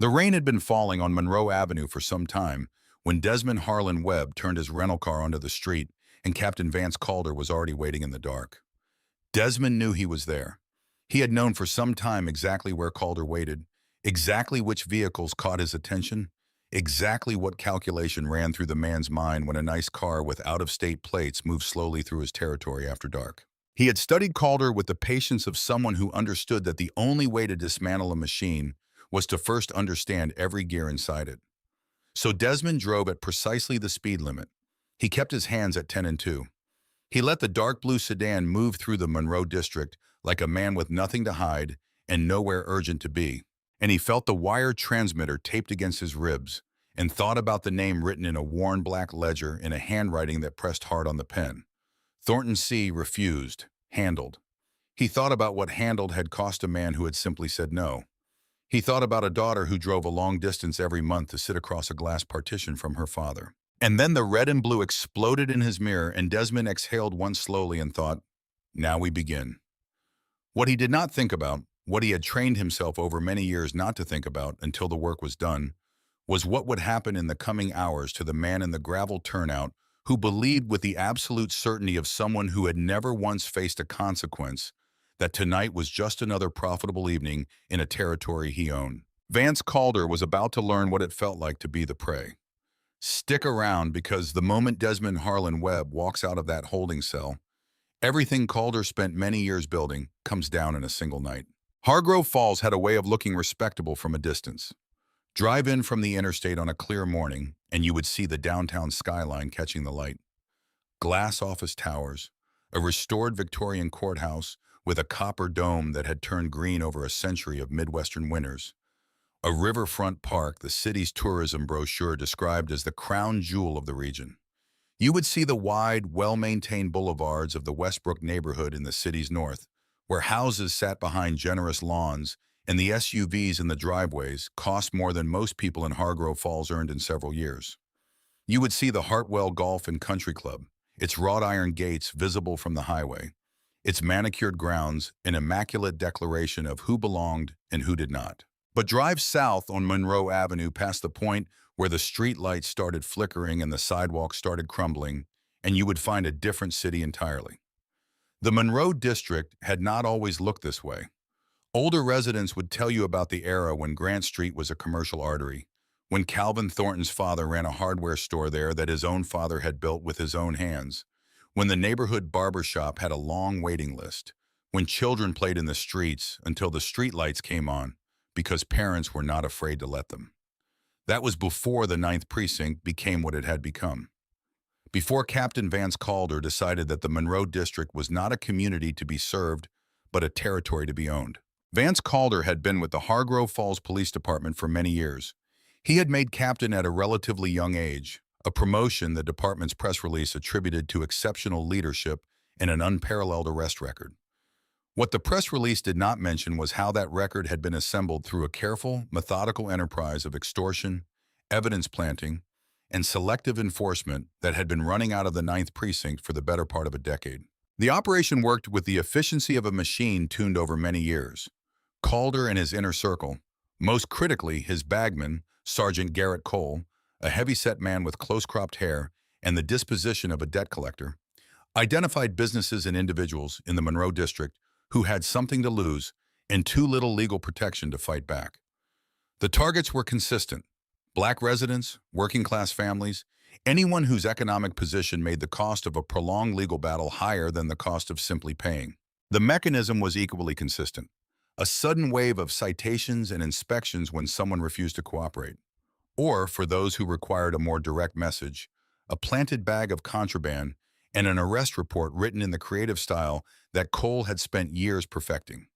The rain had been falling on Monroe Avenue for some time when Desmond Harlan Webb turned his rental car onto the street and Captain Vance Calder was already waiting in the dark. Desmond knew he was there. He had known for some time exactly where Calder waited, exactly which vehicles caught his attention, exactly what calculation ran through the man's mind when a nice car with out-of-state plates moved slowly through his territory after dark. He had studied Calder with the patience of someone who understood that the only way to dismantle a machine was to first understand every gear inside it. So Desmond drove at precisely the speed limit. He kept his hands at 10 and 2. He let the dark blue sedan move through the Monroe district like a man with nothing to hide and nowhere urgent to be. And he felt the wire transmitter taped against his ribs and thought about the name written in a worn black ledger in a handwriting that pressed hard on the pen. Thornton C. refused, handled. He thought about what handled had cost a man who had simply said no. He thought about a daughter who drove a long distance every month to sit across a glass partition from her father. And then the red and blue exploded in his mirror and Desmond exhaled once slowly and thought, now we begin. What he did not think about, what he had trained himself over many years not to think about until the work was done, was what would happen in the coming hours to the man in the gravel turnout who believed with the absolute certainty of someone who had never once faced a consequence that tonight was just another profitable evening in a territory he owned. Vance Calder was about to learn what it felt like to be the prey. Stick around because the moment Desmond Harlan Webb walks out of that holding cell, everything Calder spent many years building comes down in a single night. Hargrove Falls had a way of looking respectable from a distance. Drive in from the interstate on a clear morning, and you would see the downtown skyline catching the light. Glass office towers, a restored Victorian courthouse with a copper dome that had turned green over a century of Midwestern winters. A riverfront park the city's tourism brochure described as the crown jewel of the region. You would see the wide, well-maintained boulevards of the Westbrook neighborhood in the city's north, where houses sat behind generous lawns and the SUVs in the driveways cost more than most people in Hargrove Falls earned in several years. You would see the Hartwell Golf and Country Club, its wrought iron gates visible from the highway, its manicured grounds, an immaculate declaration of who belonged and who did not. But drive south on Monroe Avenue past the point where the street lights started flickering and the sidewalks started crumbling, and you would find a different city entirely. The Monroe district had not always looked this way. Older residents would tell you about the era when Grant Street was a commercial artery, when Calvin Thornton's father ran a hardware store there that his own father had built with his own hands, when the neighborhood barber shop had a long waiting list, when children played in the streets until the street lights came on because parents were not afraid to let them. That was before the 9th Precinct became what it had become. Before Captain Vance Calder decided that the Monroe District was not a community to be served, but a territory to be owned. Vance Calder had been with the Hargrove Falls Police Department for many years. He had made captain at a relatively young age, a promotion the department's press release attributed to exceptional leadership and an unparalleled arrest record. What the press release did not mention was how that record had been assembled through a careful, methodical enterprise of extortion, evidence planting, and selective enforcement that had been running out of the 9th Precinct for the better part of a decade. The operation worked with the efficiency of a machine tuned over many years. Calder and his inner circle, most critically his bagman, Sergeant Garrett Cole, a heavy-set man with close-cropped hair and the disposition of a debt collector, identified businesses and individuals in the Monroe District who had something to lose and too little legal protection to fight back. The targets were consistent: Black residents, working-class families, anyone whose economic position made the cost of a prolonged legal battle higher than the cost of simply paying. The mechanism was equally consistent: a sudden wave of citations and inspections when someone refused to cooperate. Or, for those who required a more direct message, a planted bag of contraband and an arrest report written in the creative style that Cole had spent years perfecting.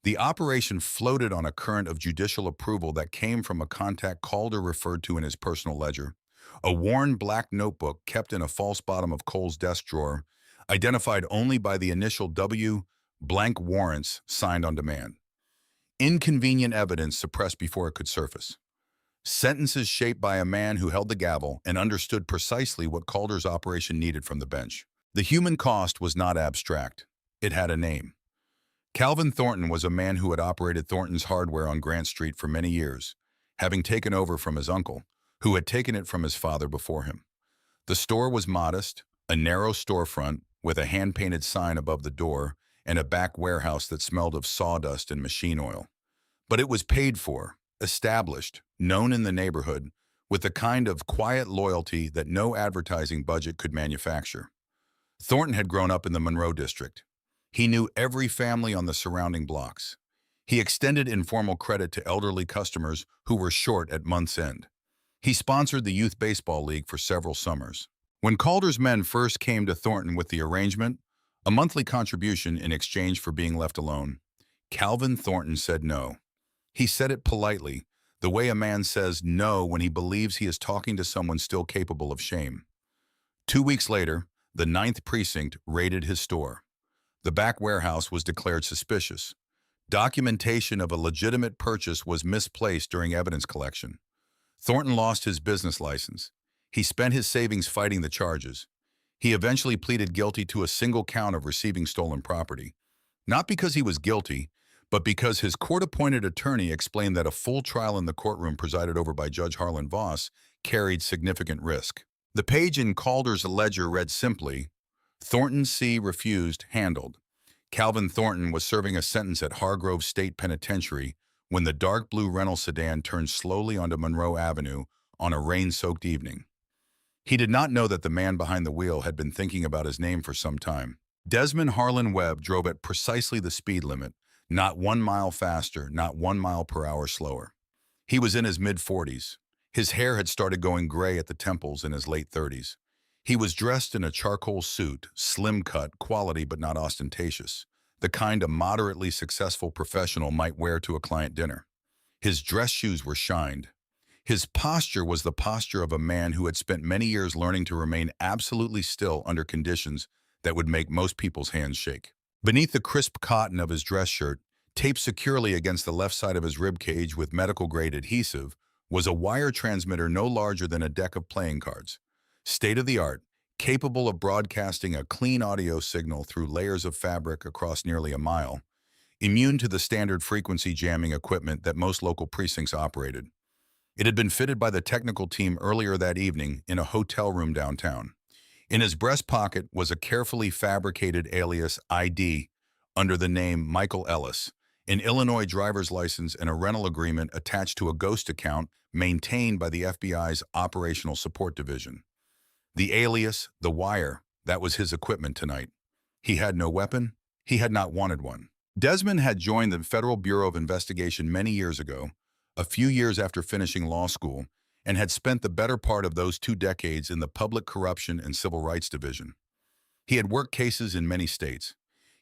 The operation floated on a current of judicial approval that came from a contact Calder referred to in his personal ledger, a worn black notebook kept in a false bottom of Cole's desk drawer, identified only by the initial W, blank warrants signed on demand. Inconvenient evidence suppressed before it could surface. Sentences shaped by a man who held the gavel and understood precisely what Calder's operation needed from the bench. The human cost was not abstract. It had a name. Calvin Thornton was a man who had operated Thornton's Hardware on Grant Street for many years. having taken over from his uncle, who had taken it from his father before him. The store was modest, a narrow storefront with a hand-painted sign above the door and a back warehouse that smelled of sawdust and machine oil. But it was paid for, established, known in the neighborhood, with the kind of quiet loyalty that no advertising budget could manufacture. Thornton had grown up in the Monroe district. He knew every family on the surrounding blocks. He extended informal credit to elderly customers who were short at month's end. He sponsored the youth baseball league for several summers. When Calder's men first came to Thornton with the arrangement, a monthly contribution in exchange for being left alone, Calvin Thornton said no. He said it politely, the way a man says no when he believes he is talking to someone still capable of shame. 2 weeks later, the 9th Precinct raided his store. The back warehouse was declared suspicious. Documentation of a legitimate purchase was misplaced during evidence collection. Thornton lost his business license. He spent his savings fighting the charges. He eventually pleaded guilty to a single count of receiving stolen property, not because he was guilty, but because his court-appointed attorney explained that a full trial in the courtroom presided over by Judge Harlan Voss carried significant risk. The page in Calder's ledger read simply, Thornton C. refused, handled. Calvin Thornton was serving a sentence at Hargrove State Penitentiary when the dark blue Renault sedan turned slowly onto Monroe Avenue on a rain-soaked evening. He did not know that the man behind the wheel had been thinking about his name for some time. Desmond Harlan Webb drove at precisely the speed limit, not 1 mile faster, not 1 mile per hour slower. He was in his mid-40s. His hair had started going gray at the temples in his late 30s. He was dressed in a charcoal suit, slim cut, quality but not ostentatious, the kind a moderately successful professional might wear to a client dinner. His dress shoes were shined. His posture was the posture of a man who had spent many years learning to remain absolutely still under conditions that would make most people's hands shake. Beneath the crisp cotton of his dress shirt, taped securely against the left side of his rib cage with medical-grade adhesive, was a wire transmitter no larger than a deck of playing cards. State-of-the-art, capable of broadcasting a clean audio signal through layers of fabric across nearly a mile, immune to the standard frequency jamming equipment that most local precincts operated. It had been fitted by the technical team earlier that evening in a hotel room downtown. In his breast pocket was a carefully fabricated alias ID under the name Michael Ellis, an Illinois driver's license and a rental agreement attached to a ghost account maintained by the FBI's Operational Support Division. The alias, the wire, that was his equipment tonight. He had no weapon. He had not wanted one. Desmond had joined the Federal Bureau of Investigation many years ago, a few years after finishing law school, and had spent the better part of those 2 decades in the Public Corruption and Civil Rights Division. He had worked cases in many states.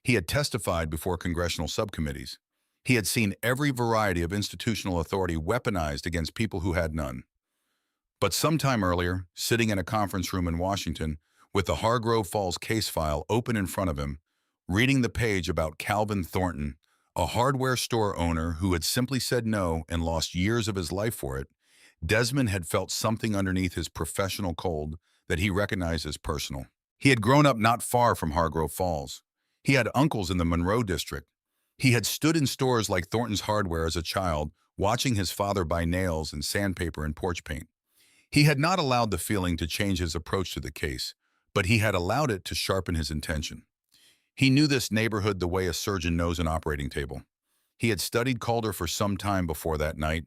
He had testified before congressional subcommittees. He had seen every variety of institutional authority weaponized against people who had none. But sometime earlier, sitting in a conference room in Washington, with the Hargrove Falls case file open in front of him, reading the page about Calvin Thornton, a hardware store owner who had simply said no and lost years of his life for it, Desmond had felt something underneath his professional cold that he recognized as personal. He had grown up not far from Hargrove Falls. He had uncles in the Monroe district. He had stood in stores like Thornton's Hardware as a child, watching his father buy nails and sandpaper and porch paint. He had not allowed the feeling to change his approach to the case, but he had allowed it to sharpen his intention. He knew this neighborhood the way a surgeon knows an operating table. He had studied Calder for some time before that night.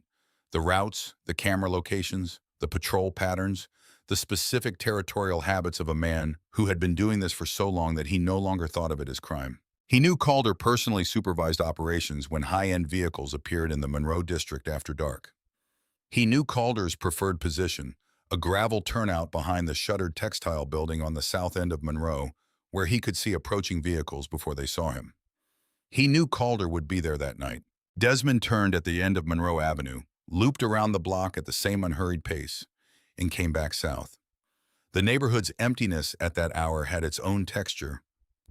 The routes, the camera locations, the patrol patterns, the specific territorial habits of a man who had been doing this for so long that he no longer thought of it as crime. He knew Calder personally supervised operations when high-end vehicles appeared in the Monroe district after dark. He knew Calder's preferred position, a gravel turnout behind the shuttered textile building on the south end of Monroe, where he could see approaching vehicles before they saw him. He knew Calder would be there that night. Desmond turned at the end of Monroe Avenue, looped around the block at the same unhurried pace, and came back south. The neighborhood's emptiness at that hour had its own texture,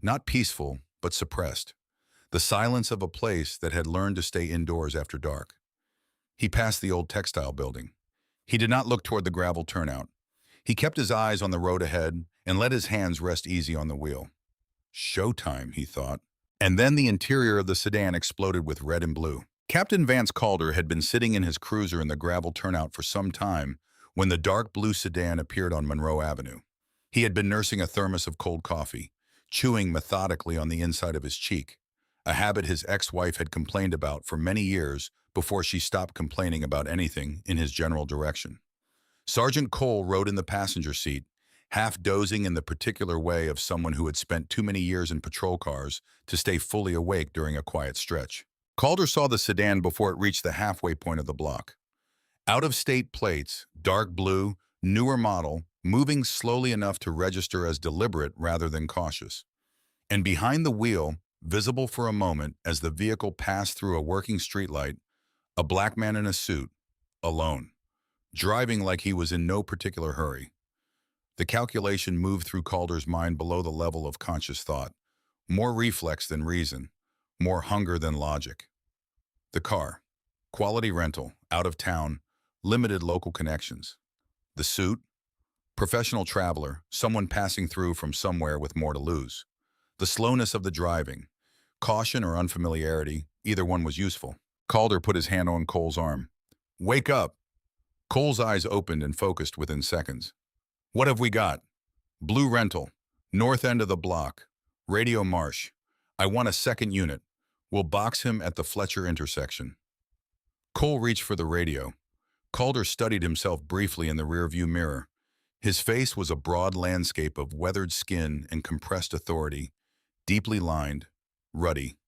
not peaceful, but suppressed, the silence of a place that had learned to stay indoors after dark. He passed the old textile building. He did not look toward the gravel turnout. He kept his eyes on the road ahead and let his hands rest easy on the wheel. Showtime, he thought. And then the interior of the sedan exploded with red and blue. Captain Vance Calder had been sitting in his cruiser in the gravel turnout for some time when the dark blue sedan appeared on Monroe Avenue. He had been nursing a thermos of cold coffee, chewing methodically on the inside of his cheek, a habit his ex-wife had complained about for many years before she stopped complaining about anything in his general direction. Sergeant Cole rode in the passenger seat, half dozing in the particular way of someone who had spent too many years in patrol cars to stay fully awake during a quiet stretch. Calder saw the sedan before it reached the halfway point of the block. Out-of-state plates, dark blue, newer model, moving slowly enough to register as deliberate rather than cautious. And behind the wheel, visible for a moment as the vehicle passed through a working streetlight, a black man in a suit, alone, driving like he was in no particular hurry. The calculation moved through Calder's mind below the level of conscious thought, more reflex than reason, more hunger than logic. The car, quality rental, out of town, limited local connections. The suit, professional traveler, someone passing through from somewhere with more to lose. The slowness of the driving, caution or unfamiliarity, either one was useful. Calder put his hand on Cole's arm. "Wake up!" Cole's eyes opened and focused within seconds. "What have we got?" "Blue rental, north end of the block. Radio Marsh. I want a second unit. We'll box him at the Fletcher intersection." Cole reached for the radio. Calder studied himself briefly in the rearview mirror. His face was a broad landscape of weathered skin and compressed authority, deeply lined, ruddy.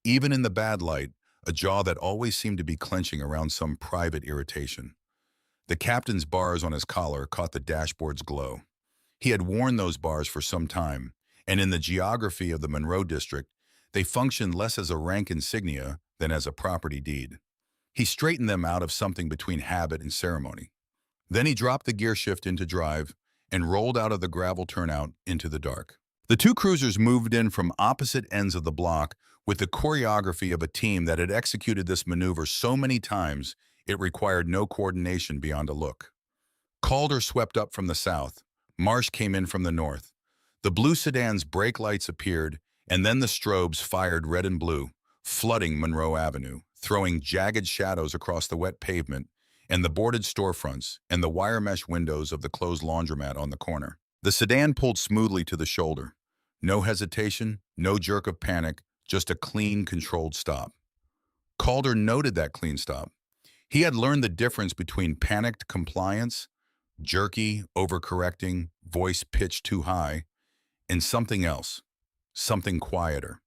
Even in the bad light, a jaw that always seemed to be clenching around some private irritation. The captain's bars on his collar caught the dashboard's glow. He had worn those bars for some time, and in the geography of the Monroe District, they functioned less as a rank insignia than as a property deed. He straightened them out of something between habit and ceremony. Then he dropped the gear shift into drive and rolled out of the gravel turnout into the dark. The two cruisers moved in from opposite ends of the block with the choreography of a team that had executed this maneuver so many times it required no coordination beyond a look. Calder swept up from the south. Marsh came in from the north. The blue sedan's brake lights appeared, and then the strobes fired red and blue, flooding Monroe Avenue, throwing jagged shadows across the wet pavement and the boarded storefronts and the wire mesh windows of the closed laundromat on the corner. The sedan pulled smoothly to the shoulder. No hesitation, no jerk of panic, just a clean, controlled stop. Calder noted that clean stop. He had learned the difference between panicked compliance, jerky, overcorrecting, voice pitched too high, and something else, something quieter.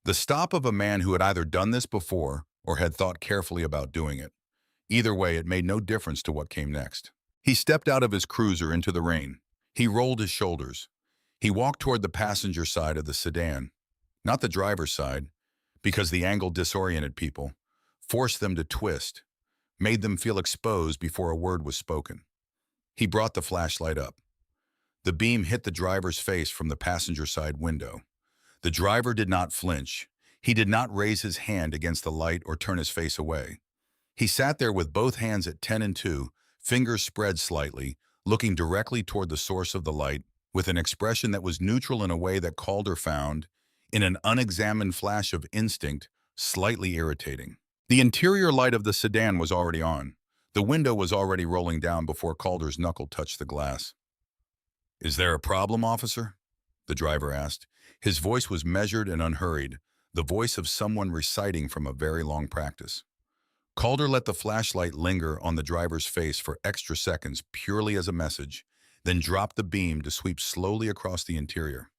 The stop of a man who had either done this before or had thought carefully about doing it. Either way, it made no difference to what came next. He stepped out of his cruiser into the rain. He rolled his shoulders. He walked toward the passenger side of the sedan, not the driver's side, because the angle disoriented people, forced them to twist, made them feel exposed before a word was spoken. He brought the flashlight up. The beam hit the driver's face from the passenger side window. The driver did not flinch. He did not raise his hand against the light or turn his face away. He sat there with both hands at 10 and 2, fingers spread slightly, looking directly toward the source of the light, with an expression that was neutral in a way that Calder found, in an unexamined flash of instinct, slightly irritating. The interior light of the sedan was already on. The window was already rolling down before Calder's knuckle touched the glass. "Is there a problem, officer?" the driver asked. His voice was measured and unhurried, the voice of someone reciting from a very long practice. Calder let the flashlight linger on the driver's face for extra seconds purely as a message, then dropped the beam to sweep slowly across the interior.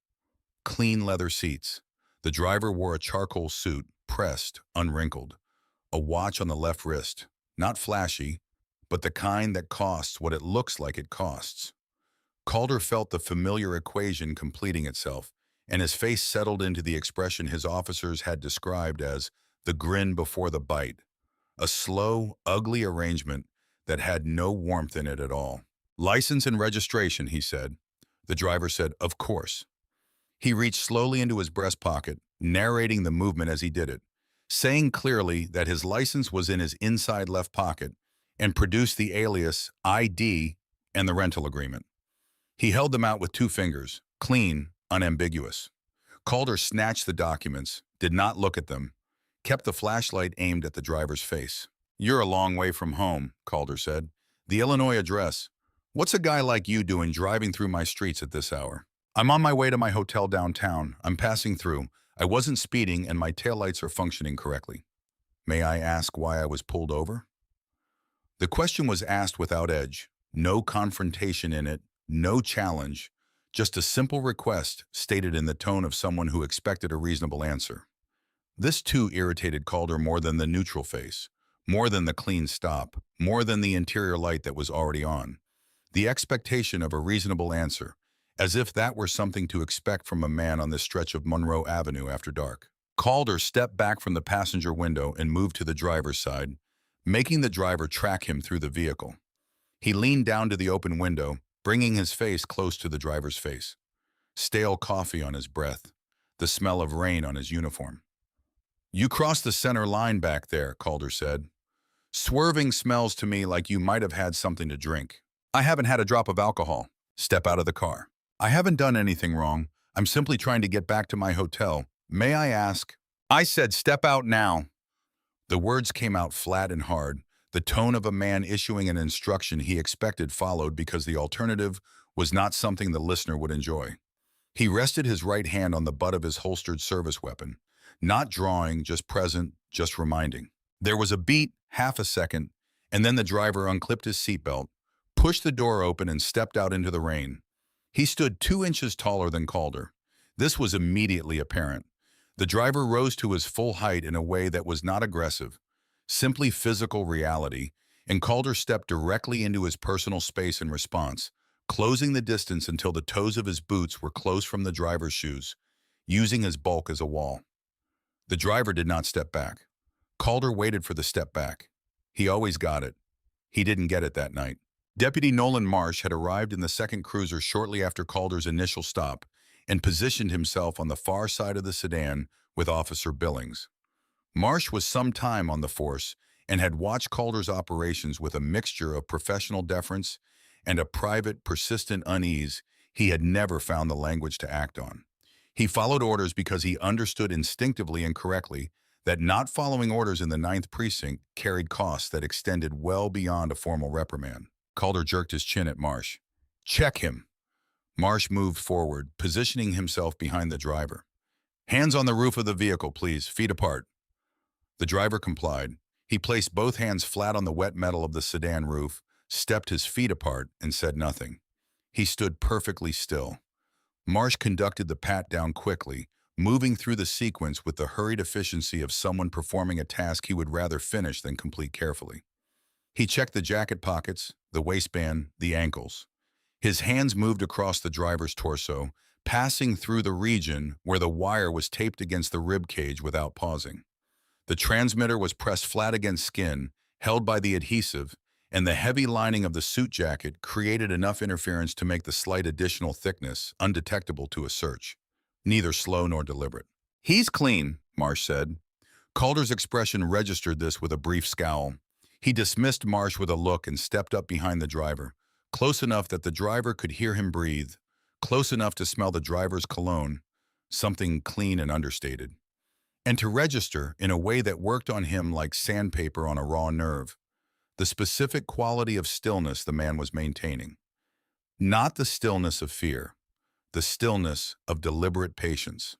Clean leather seats. The driver wore a charcoal suit, pressed, unwrinkled. A watch on the left wrist. Not flashy, but the kind that costs what it looks like it costs. Calder felt the familiar equation completing itself, and his face settled into the expression his officers had described as the grin before the bite. A slow, ugly arrangement that had no warmth in it at all. "License and registration," he said. The driver said, "Of course." He reached slowly into his breast pocket, narrating the movement as he did it, saying clearly that his license was in his inside left pocket, and produced the alias ID and the rental agreement. He held them out with 2 fingers, clean, unambiguous. Calder snatched the documents, did not look at them. kept the flashlight aimed at the driver's face. "You're a long way from home," Calder said. "The Illinois address. What's a guy like you doing driving through my streets at this hour?" "I'm on my way to my hotel downtown. I'm passing through. I wasn't speeding and my taillights are functioning correctly." "May I ask why I was pulled over?" The question was asked without edge, no confrontation in it, no challenge, just a simple request stated in the tone of someone who expected a reasonable answer. This too irritated Calder more than the neutral face, more than the clean stop, more than the interior light that was already on. The expectation of a reasonable answer, as if that were something to expect from a man on this stretch of Monroe Avenue after dark. Calder stepped back from the passenger window and moved to the driver's side, making the driver track him through the vehicle. He leaned down to the open window, bringing his face close to the driver's face. Stale coffee on his breath, the smell of rain on his uniform. "You crossed the center line back there," Calder said. "Swerving smells to me like you might have had something to drink." "I haven't had a drop of alcohol." "Step out of the car." "I haven't done anything wrong. I'm simply trying to get back to my hotel. May I ask?" "I said step out now." The words came out flat and hard, the tone of a man issuing an instruction he expected followed because the alternative was not something the listener would enjoy. He rested his right hand on the butt of his holstered service weapon, not drawing, just present, just reminding. There was a beat, half a second, and then the driver unclipped his seatbelt, pushed the door open and stepped out into the rain. He stood 2 inches taller than Calder. This was immediately apparent. The driver rose to his full height in a way that was not aggressive, simply physical reality, and Calder stepped directly into his personal space in response, closing the distance until the toes of his boots were close from the driver's shoes, using his bulk as a wall. The driver did not step back. Calder waited for the step back. He always got it. He didn't get it that night. Deputy Nolan Marsh had arrived in the second cruiser shortly after Calder's initial stop and positioned himself on the far side of the sedan with Officer Billings. Marsh was some time on the force and had watched Calder's operations with a mixture of professional deference and a private, persistent unease he had never found the language to act on. He followed orders because he understood instinctively and correctly that not following orders in the 9th Precinct carried costs that extended well beyond a formal reprimand. Calder jerked his chin at Marsh. "Check him." Marsh moved forward, positioning himself behind the driver. "Hands on the roof of the vehicle, please, feet apart." The driver complied. He placed both hands flat on the wet metal of the sedan roof, stepped his feet apart, and said nothing. He stood perfectly still. Marsh conducted the pat-down quickly, moving through the sequence with the hurried efficiency of someone performing a task he would rather finish than complete carefully. He checked the jacket pockets, the waistband, the ankles. His hands moved across the driver's torso, passing through the region where the wire was taped against the rib cage without pausing. The transmitter was pressed flat against skin, held by the adhesive, and the heavy lining of the suit jacket created enough interference to make the slight additional thickness undetectable to a search. Neither slow nor deliberate. "He's clean," Marsh said. Calder's expression registered this with a brief scowl. He dismissed Marsh with a look and stepped up behind the driver, close enough that the driver could hear him breathe, close enough to smell the driver's cologne, something clean and understated, and to register in a way that worked on him like sandpaper on a raw nerve, the specific quality of stillness the man was maintaining. Not the stillness of fear, the stillness of deliberate patience.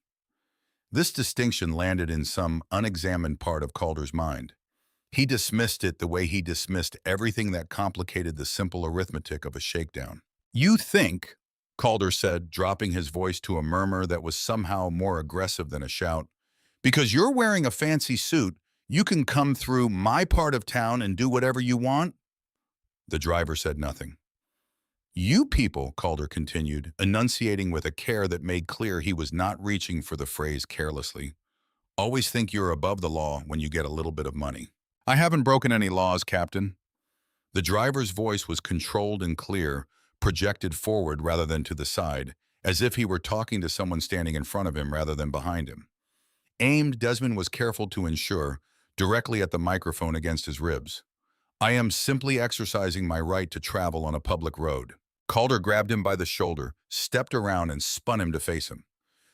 This distinction landed in some unexamined part of Calder's mind. He dismissed it the way he dismissed everything that complicated the simple arithmetic of a shakedown. "You think," Calder said, dropping his voice to a murmur that was somehow more aggressive than a shout, "because you're wearing a fancy suit, you can come through my part of town and do whatever you want?" The driver said nothing. "You people," Calder continued, enunciating with a care that made clear he was not reaching for the phrase carelessly, "always think you're above the law when you get a little bit of money." "I haven't broken any laws, Captain." The driver's voice was controlled and clear, projected forward rather than to the side, as if he were talking to someone standing in front of him rather than behind him. Aimed, Desmond was careful to ensure, directly at the microphone against his ribs. "I am simply exercising my right to travel on a public road." Calder grabbed him by the shoulder, stepped around, and spun him to face him.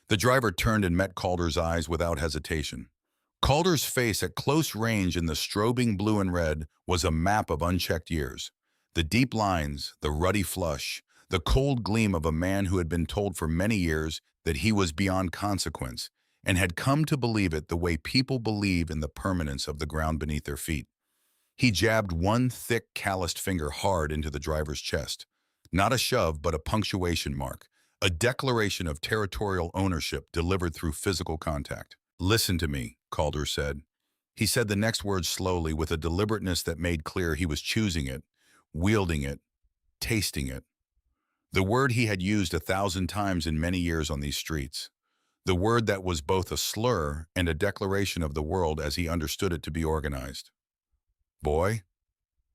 The driver turned and met Calder's eyes without hesitation. Calder's face at close range in the strobing blue and red was a map of unchecked years. The deep lines, the ruddy flush, the cold gleam of a man who had been told for many years that he was beyond consequence and had come to believe it the way people believe in the permanence of the ground beneath their feet. He jabbed one thick, calloused finger hard into the driver's chest. Not a shove, but a punctuation mark, a declaration of territorial ownership delivered through physical contact. "Listen to me," Calder said. He said the next word slowly with a deliberateness that made clear he was choosing it, wielding it, tasting it. The word he had used 1,000 times in many years on these streets. The word that was both a slur and a declaration of the world as he understood it to be organized. "Boy."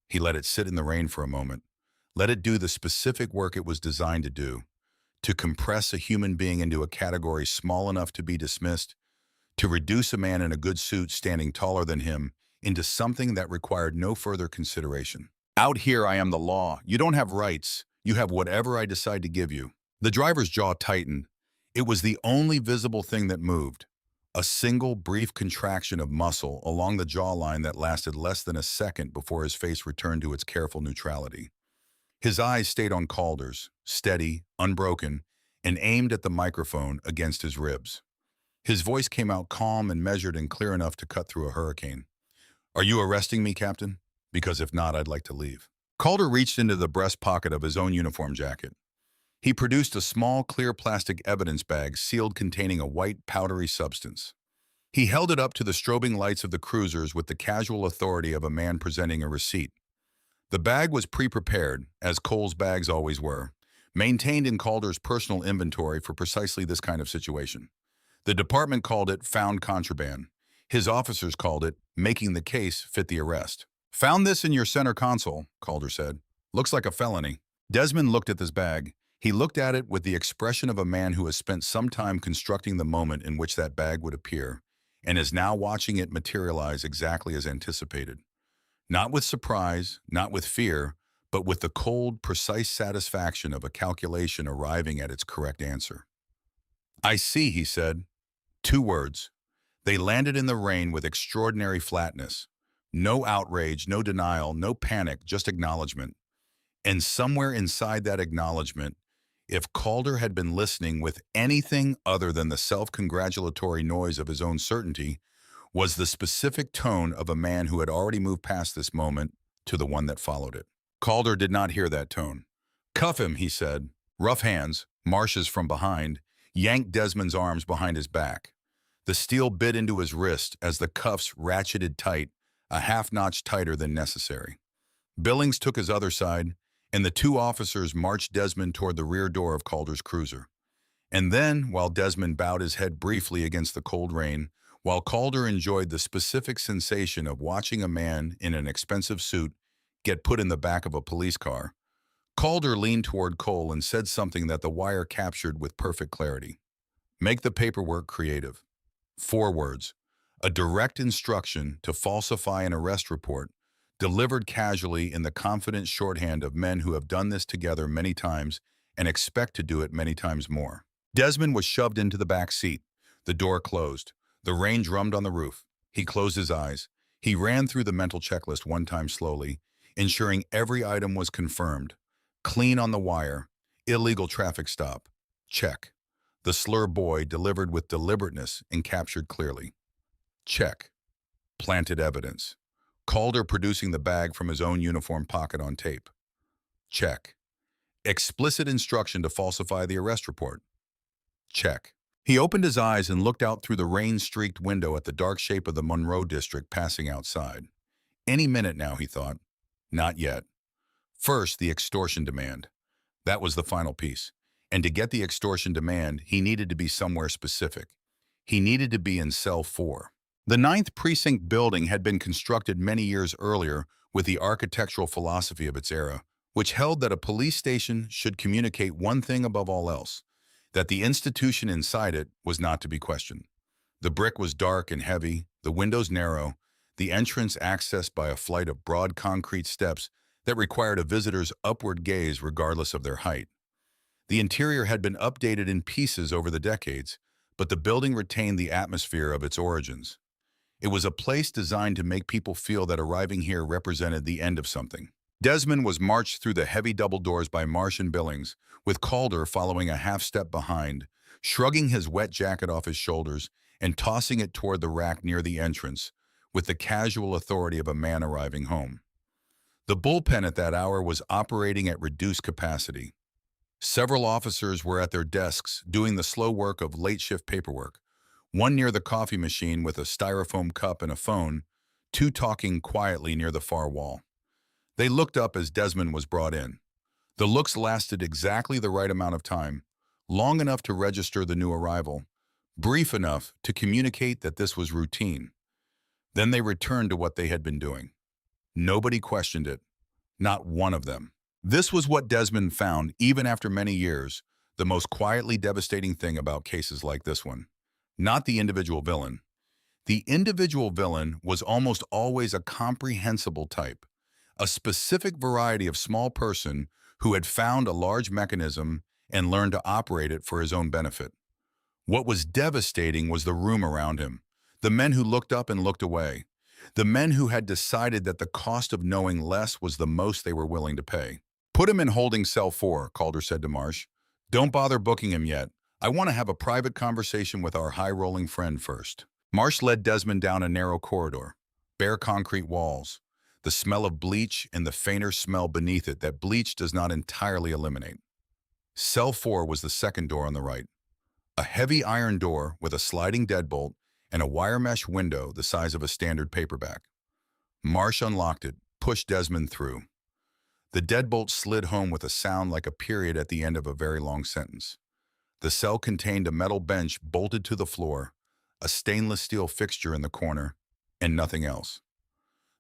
He let it sit in the rain for a moment. Let it do the specific work it was designed to do. To compress a human being into a category small enough to be dismissed, to reduce a man in a good suit standing taller than him into something that required no further consideration. "Out here I am the law. You don't have rights. You have whatever I decide to give you." The driver's jaw tightened. It was the only visible thing that moved. A single brief contraction of muscle along the jawline that lasted less than a second before his face returned to its careful neutrality. His eyes stayed on Calder's, steady, unbroken, and aimed at the microphone against his ribs. His voice came out calm and measured and clear enough to cut through a hurricane. "Are you arresting me, Captain? Because if not, I'd like to leave." Calder reached into the breast pocket of his own uniform jacket. He produced a small, clear plastic evidence bag sealed containing a white, powdery substance. He held it up to the strobing lights of the cruisers with the casual authority of a man presenting a receipt. The bag was pre-prepared, as Cole's bags always were, maintained in Calder's personal inventory for precisely this kind of situation. The department called it found contraband. His officers called it making the case fit the arrest. "Found this in your center console," Calder said. "Looks like a felony." Desmond looked at this bag. He looked at it with the expression of a man who has spent some time constructing the moment in which that bag would appear, and is now watching it materialize exactly as anticipated. Not with surprise, not with fear, but with the cold, precise satisfaction of a calculation arriving at its correct answer. "I see," he said. 2 words. They landed in the rain with extraordinary flatness. No outrage, no denial, no panic, just acknowledgement. And somewhere inside that acknowledgement, if Calder had been listening with anything other than the self-congratulatory noise of his own certainty, was the specific tone of a man who had already moved past this moment to the one that followed it. Calder did not hear that tone. "Cuff him," he said. Rough hands, Marsh's from behind, yanked Desmond's arms behind his back. The steel bit into his wrist as the cuffs ratcheted tight, a half-notch tighter than necessary. Billings took his other side, and the 2 officers marched Desmond toward the rear door of Calder's cruiser. And then, while Desmond bowed his head briefly against the cold rain, while Calder enjoyed the specific sensation of watching a man in an expensive suit get put in the back of a police car, Calder leaned toward Cole and said something that the wire captured with perfect clarity. "Make the paperwork creative." 4 words. A direct instruction to falsify an arrest report, delivered casually in the confident shorthand of men who have done this together many times and expect to do it many times more. Desmond was shoved into the back seat. The door closed. The rain drummed on the roof. He closed his eyes. He ran through the mental checklist one time slowly, ensuring every item was confirmed. Clean on the wire. Illegal traffic stop. Check. The slur boy delivered with deliberateness and captured clearly. Check. Planted evidence. Calder producing the bag from his own uniform pocket on tape. Check. Explicit instruction to falsify the arrest report. Check. He opened his eyes and looked out through the rain-streaked window at the dark shape of the Monroe district passing outside. Any minute now, he thought. Not yet. First, the extortion demand. That was the final piece. And to get the extortion demand, he needed to be somewhere specific. He needed to be in cell 4. The 9th Precinct building had been constructed many years earlier with the architectural philosophy of its era, which held that a police station should communicate one thing above all else, that the institution inside it was not to be questioned. The brick was dark and heavy, the windows narrow, the entrance accessed by a flight of broad concrete steps that required a visitor's upward gaze regardless of their height. The interior had been updated in pieces over the decades, but the building retained the atmosphere of its origins. It was a place designed to make people feel that arriving here represented the end of something. Desmond was marched through the heavy double doors by Marsh and Billings, with Calder following a half-step behind, shrugging his wet jacket off his shoulders and tossing it toward the rack near the entrance, with the casual authority of a man arriving home. The bullpen at that hour was operating at reduced capacity. Several officers were at their desks doing the slow work of late-shift paperwork, one near the coffee machine with a styrofoam cup and a phone, two talking quietly near the far wall. They looked up as Desmond was brought in. The looks lasted exactly the right amount of time, long enough to register the new arrival, brief enough to communicate that this was routine. Then they returned to what they had been doing. Nobody questioned it, not one of them. This was what Desmond found, even after many years, the most quietly devastating thing about cases like this one. Not the individual villain. The individual villain was almost always a comprehensible type, a specific variety of small person who had found a large mechanism and learned to operate it for his own benefit. What was devastating was the room around him, the men who looked up and looked away, the men who had decided that the cost of knowing less was the most they were willing to pay. "Put him in holding cell 4, Calder said to Marsh. "Don't bother booking him yet. I want to have a private conversation with our high-rolling friend first." Marsh led Desmond down a narrow corridor, bare concrete walls, the smell of bleach and the fainter smell beneath it that bleach does not entirely eliminate. Cell 4 was the second door on the right, a heavy iron door with a sliding deadbolt and a wire mesh window the size of a standard paperback. Marsh unlocked it, pushed Desmond through. The deadbolt slid home with a sound like a period at the end of a very long sentence. The cell contained a metal bench bolted to the floor, a stainless steel fixture in the corner, and nothing else.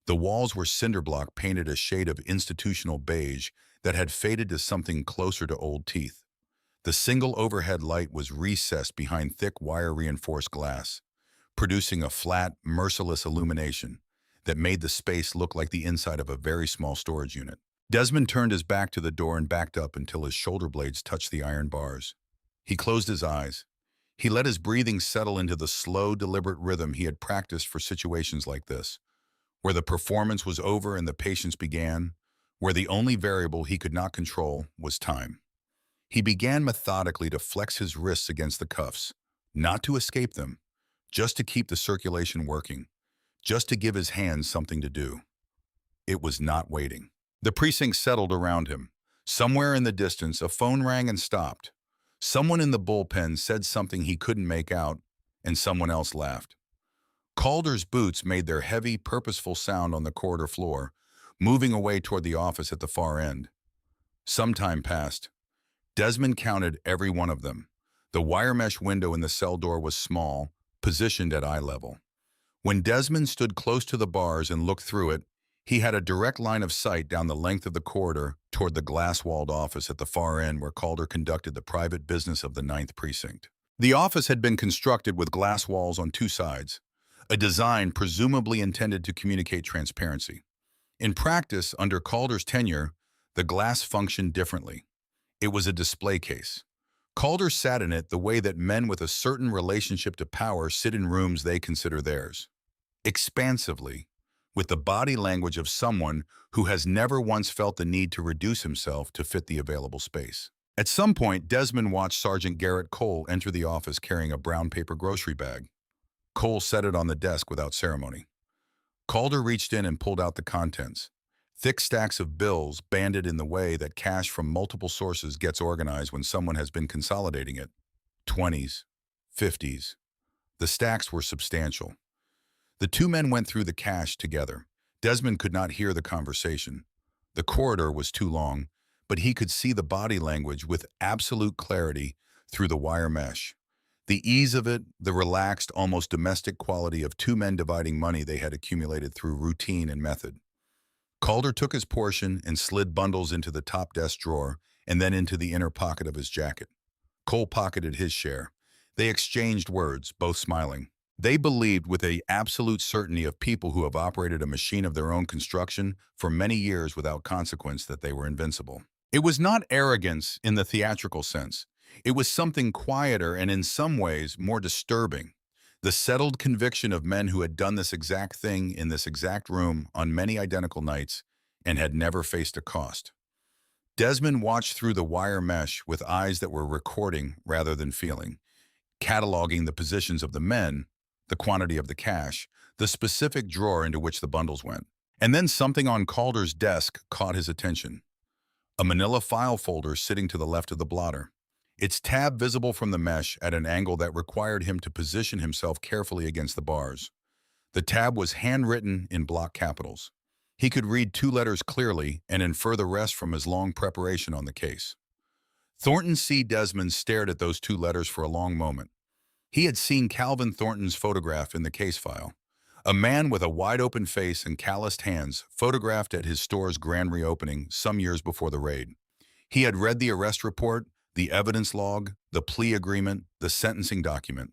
The walls were cinder block painted a shade of institutional beige that had faded to something closer to old teeth. The single overhead light was recessed behind thick wire-reinforced glass, producing a flat, merciless illumination that made the space look like the inside of a very small storage unit. Desmond turned his back to the door and backed up until his shoulder blades touched the iron bars. He closed his eyes. He let his breathing settle into the slow, deliberate rhythm he had practiced for situations like this, where the performance was over and the patience began, where the only variable he could not control was time. He began methodically to flex his wrists against the cuffs, not to escape them, just to keep the circulation working, just to give his hands something to do. It was not waiting. The precinct settled around him. Somewhere in the distance, a phone rang and stopped. Someone in the bullpen said something he couldn't make out, and someone else laughed. Calder's boots made their heavy, purposeful sound on the corridor floor, moving away toward the office at the far end. Some time passed. Desmond counted every one of them. The wire mesh window in the cell door was small, positioned at eye level. When Desmond stood close to the bars and looked through it, he had a direct line of sight down the length of the corridor toward the glass-walled office at the far end where Calder conducted the private business of the 9th Precinct. The office had been constructed with glass walls on two sides, a design presumably intended to communicate transparency. In practice, under Calder's tenure, the glass functioned differently. It was a display case. Calder sat in it the way that men with a certain relationship to power sit in rooms they consider theirs. Expansively, with the body language of someone who has never once felt the need to reduce himself to fit the available space. At some point, Desmond watched Sergeant Garrett Cole enter the office carrying a brown paper grocery bag. Cole set it on the desk without ceremony. Calder reached in and pulled out the contents. Thick stacks of bills banded in the way that cash from multiple sources gets organized when someone has been consolidating it. 20s, 50s. The stacks were substantial. The two men went through the cash together. Desmond could not hear the conversation. The corridor was too long, but he could see the body language with absolute clarity through the wire mesh. The ease of it, the relaxed, almost domestic quality of two men dividing money they had accumulated through routine and method. Calder took his portion and slid bundles into the top desk drawer and then into the inner pocket of his jacket. Cole pocketed his share. They exchanged words, both smiling. They believed with an absolute certainty of people who have operated a machine of their own construction for many years without consequence that they were invincible. It was not arrogance in the theatrical sense. It was something quieter and in some ways more disturbing. The settled conviction of men who had done this exact thing in this exact room on many identical nights and had never faced a cost. Desmond watched through the wire mesh with eyes that were recording rather than feeling, cataloging the positions of the men, the quantity of the cash, the specific drawer into which the bundles went. And then something on Calder's desk caught his attention. A manila file folder sitting to the left of the blotter. Its tab visible from the mesh at an angle that required him to position himself carefully against the bars. The tab was handwritten in block capitals. He could read two letters clearly and infer the rest from his long preparation on the case. Thornton C. Desmond stared at those two letters for a long moment. He had seen Calvin Thornton's photograph in the case file. A man with a wide-open face and calloused hands, photographed at his store's grand reopening some years before the raid. He had read the arrest report, the evidence log, the plea agreement, the sentencing document.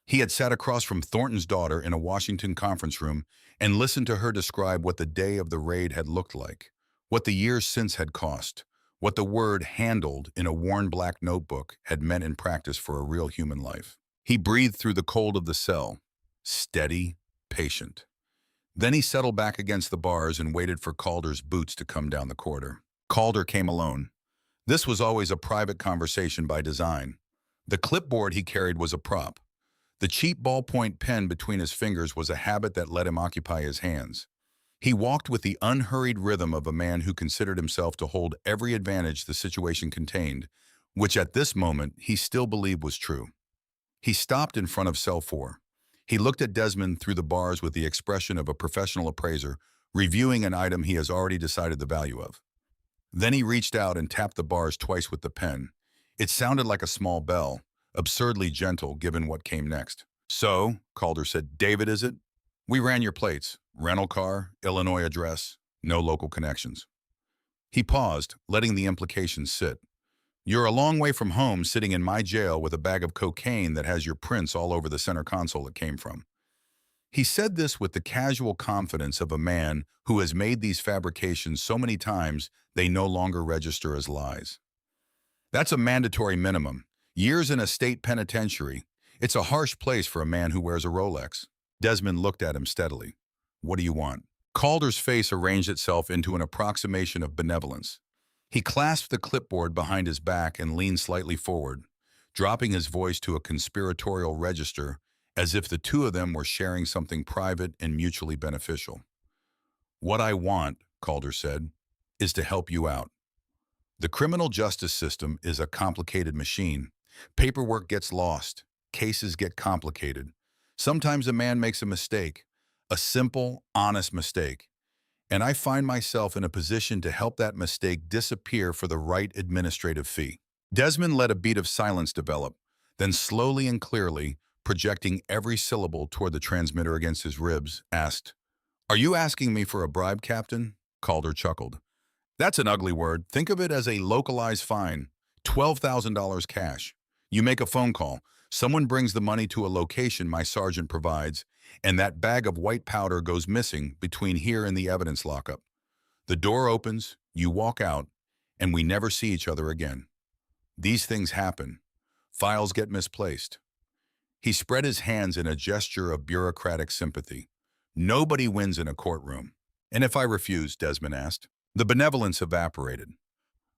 He had sat across from Thornton's daughter in a Washington conference room and listened to her describe what the day of the raid had looked like, what the years since had cost, what the word handled in a worn black notebook had meant in practice for a real human life. He breathed through the cold of the cell, steady, patient. Then he settled back against the bars and waited for Calder's boots to come down the corridor. Calder came alone. This was always a private conversation by design. The clipboard he carried was a prop. The cheap ballpoint pen between his fingers was a habit that let him occupy his hands. He walked with the unhurried rhythm of a man who considered himself to hold every advantage the situation contained, which at this moment he still believed was true. He stopped in front of cell 4. He looked at Desmond through the bars with the expression of a professional appraiser reviewing an item he has already decided the value of. Then he reached out and tapped the bars twice with the pen. It sounded like a small bell, absurdly gentle given what came next. "So," Calder said, "David, is it? We ran your plates. Rental car, Illinois address, no local connections." He paused, letting the implications sit. "You're a long way from home sitting in my jail with a bag of cocaine that has your prints all over the center console it came from." He said this with the casual confidence of a man who has made these fabrications so many times they no longer register as lies. "That's a mandatory minimum. Years in a state penitentiary. It's a harsh place for a man who wears a Rolex." Desmond looked at him steadily. "What do you want?" Calder's face arranged itself into an approximation of benevolence. He clasped the clipboard behind his back and leaned slightly forward, dropping his voice to a conspiratorial register as if the two of them were sharing something private and mutually beneficial. "What I want," Calder said, "is to help you out. The criminal justice system is a complicated machine. Paperwork gets lost. Cases get complicated. Sometimes a man makes a mistake, a simple, honest mistake. And I find myself in a position to help that mistake disappear for the right administrative fee." Desmond let a beat of silence develop, then slowly and clearly, projecting every syllable toward the transmitter against his ribs, asked, "Are you asking me for a bribe, Captain?" Calder chuckled. "That's an ugly word. Think of it as a localized fine, $12,000 cash. You make a phone call. Someone brings the money to a location my sergeant provides, and that bag of white powder goes missing between here and the evidence lockup. The door opens, you walk out, and we never see each other again. These things happen. Files get misplaced." He spread his hands in a gesture of bureaucratic sympathy. "Nobody wins in a courtroom." "And if I refuse?" Desmond asked. The benevolence evaporated.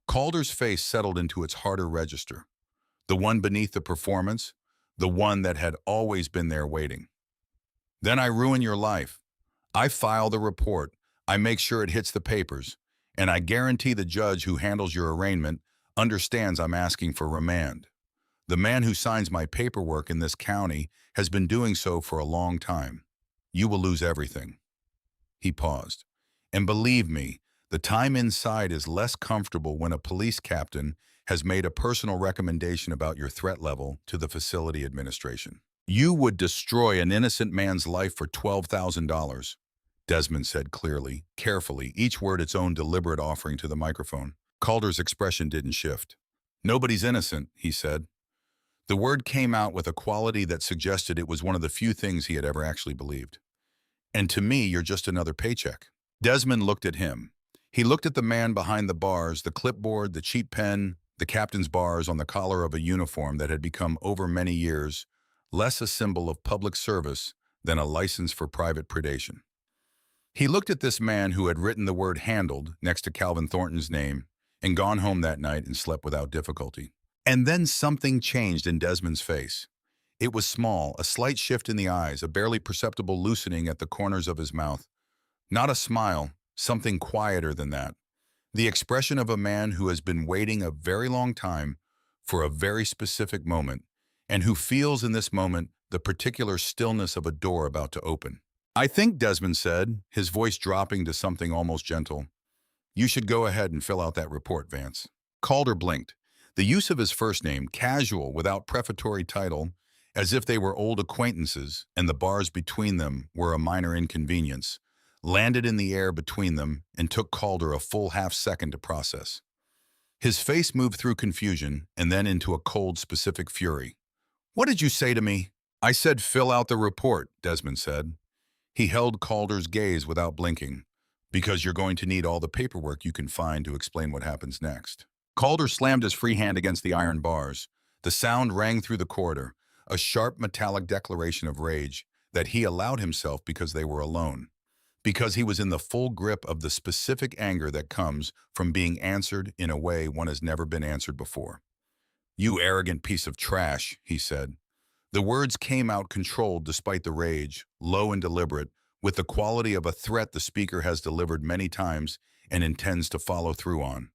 Calder's face settled into its harder register, the one beneath the performance, the one that had always been there waiting. "Then I ruin your life. I file the report, I make sure it hits the papers, and I guarantee the judge who handles your arraignment understands I'm asking for remand. The man who signs my paperwork in this county has been doing so for a long time. You will lose everything." He paused. "And believe me, the time inside is less comfortable when a police captain has made a personal recommendation about your threat level to the facility administration. You would destroy an innocent man's life for $12,000, Desmond said clearly, carefully, each word its own deliberate offering to the microphone. Calder's expression didn't shift. "Nobody's innocent," he said. The word came out with a quality that suggested it was one of the few things he had ever actually believed. "And to me, you're just another paycheck." Desmond looked at him. He looked at the man behind the bars, the clipboard, the cheap pen, the captain's bars on the collar of a uniform that had become, over many years, less a symbol of public service than a license for private predation. He looked at this man who had written the word handled next to Calvin Thornton's name and gone home that night and slept without difficulty. And then something changed in Desmond's face. It was small, a slight shift in the eyes, a barely perceptible loosening at the corners of his mouth. Not a smile, something quieter than that. The expression of a man who has been waiting a very long time for a very specific moment, and who feels in this moment the particular stillness of a door about to open. "I think," Desmond said, his voice dropping to something almost gentle, "you should go ahead and fill out that report, Vance." Calder blinked. The use of his first name, casual, without prefatory title, as if they were old acquaintances and the bars between them were a minor inconvenience, landed in the air between them and took Calder a full half-second to process. His face moved through confusion and then into a cold, specific fury. "What did you say to me?" "I said fill out the report," Desmond said. He held Calder's gaze without blinking, "because you're going to need all the paperwork you can find to explain what happens next." Calder slammed his free hand against the iron bars. The sound rang through the corridor, a sharp metallic declaration of rage that he allowed himself because they were alone, because he was in the full grip of the specific anger that comes from being answered in a way one has never been answered before. "You arrogant piece of trash," he said. The words came out controlled despite the rage, low and deliberate, with the quality of a threat the speaker has delivered many times and intends to follow through on.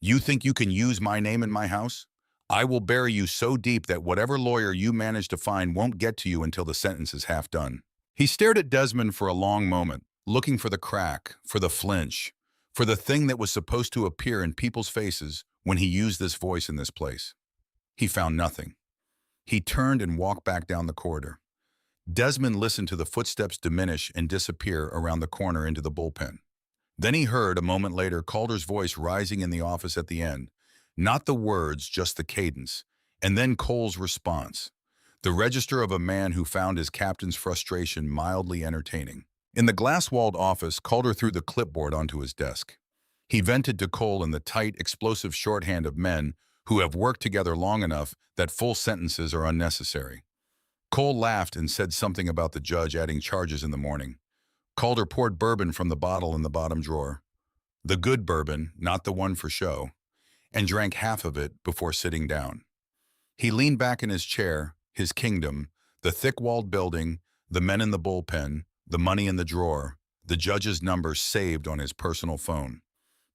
"You think you can use my name in my house? I will bury you so deep that whatever lawyer you manage to find won't get to you until the sentence is half done." He stared at Desmond for a long moment, looking for the crack, for the flinch, for the thing that was supposed to appear in people's faces when he used this voice in this place. He found nothing. He turned and walked back down the corridor. Desmond listened to the footsteps diminish and disappear around the corner into the bullpen. Then he heard, a moment later, Calder's voice rising in the office at the end. Not the words, just the cadence. And then Cole's response. The register of a man who found his captain's frustration mildly entertaining. In the glass-walled office, Calder threw the clipboard onto his desk. He vented to Cole in the tight, explosive shorthand of men who have worked together long enough that full sentences are unnecessary. Cole laughed and said something about the judge adding charges in the morning. Calder poured bourbon from the bottle in the bottom drawer. The good bourbon, not the one for show, and drank half of it before sitting down. He leaned back in his chair, his kingdom, the thick-walled building, the men in the bullpen, the money in the drawer, the judge's number saved on his personal phone.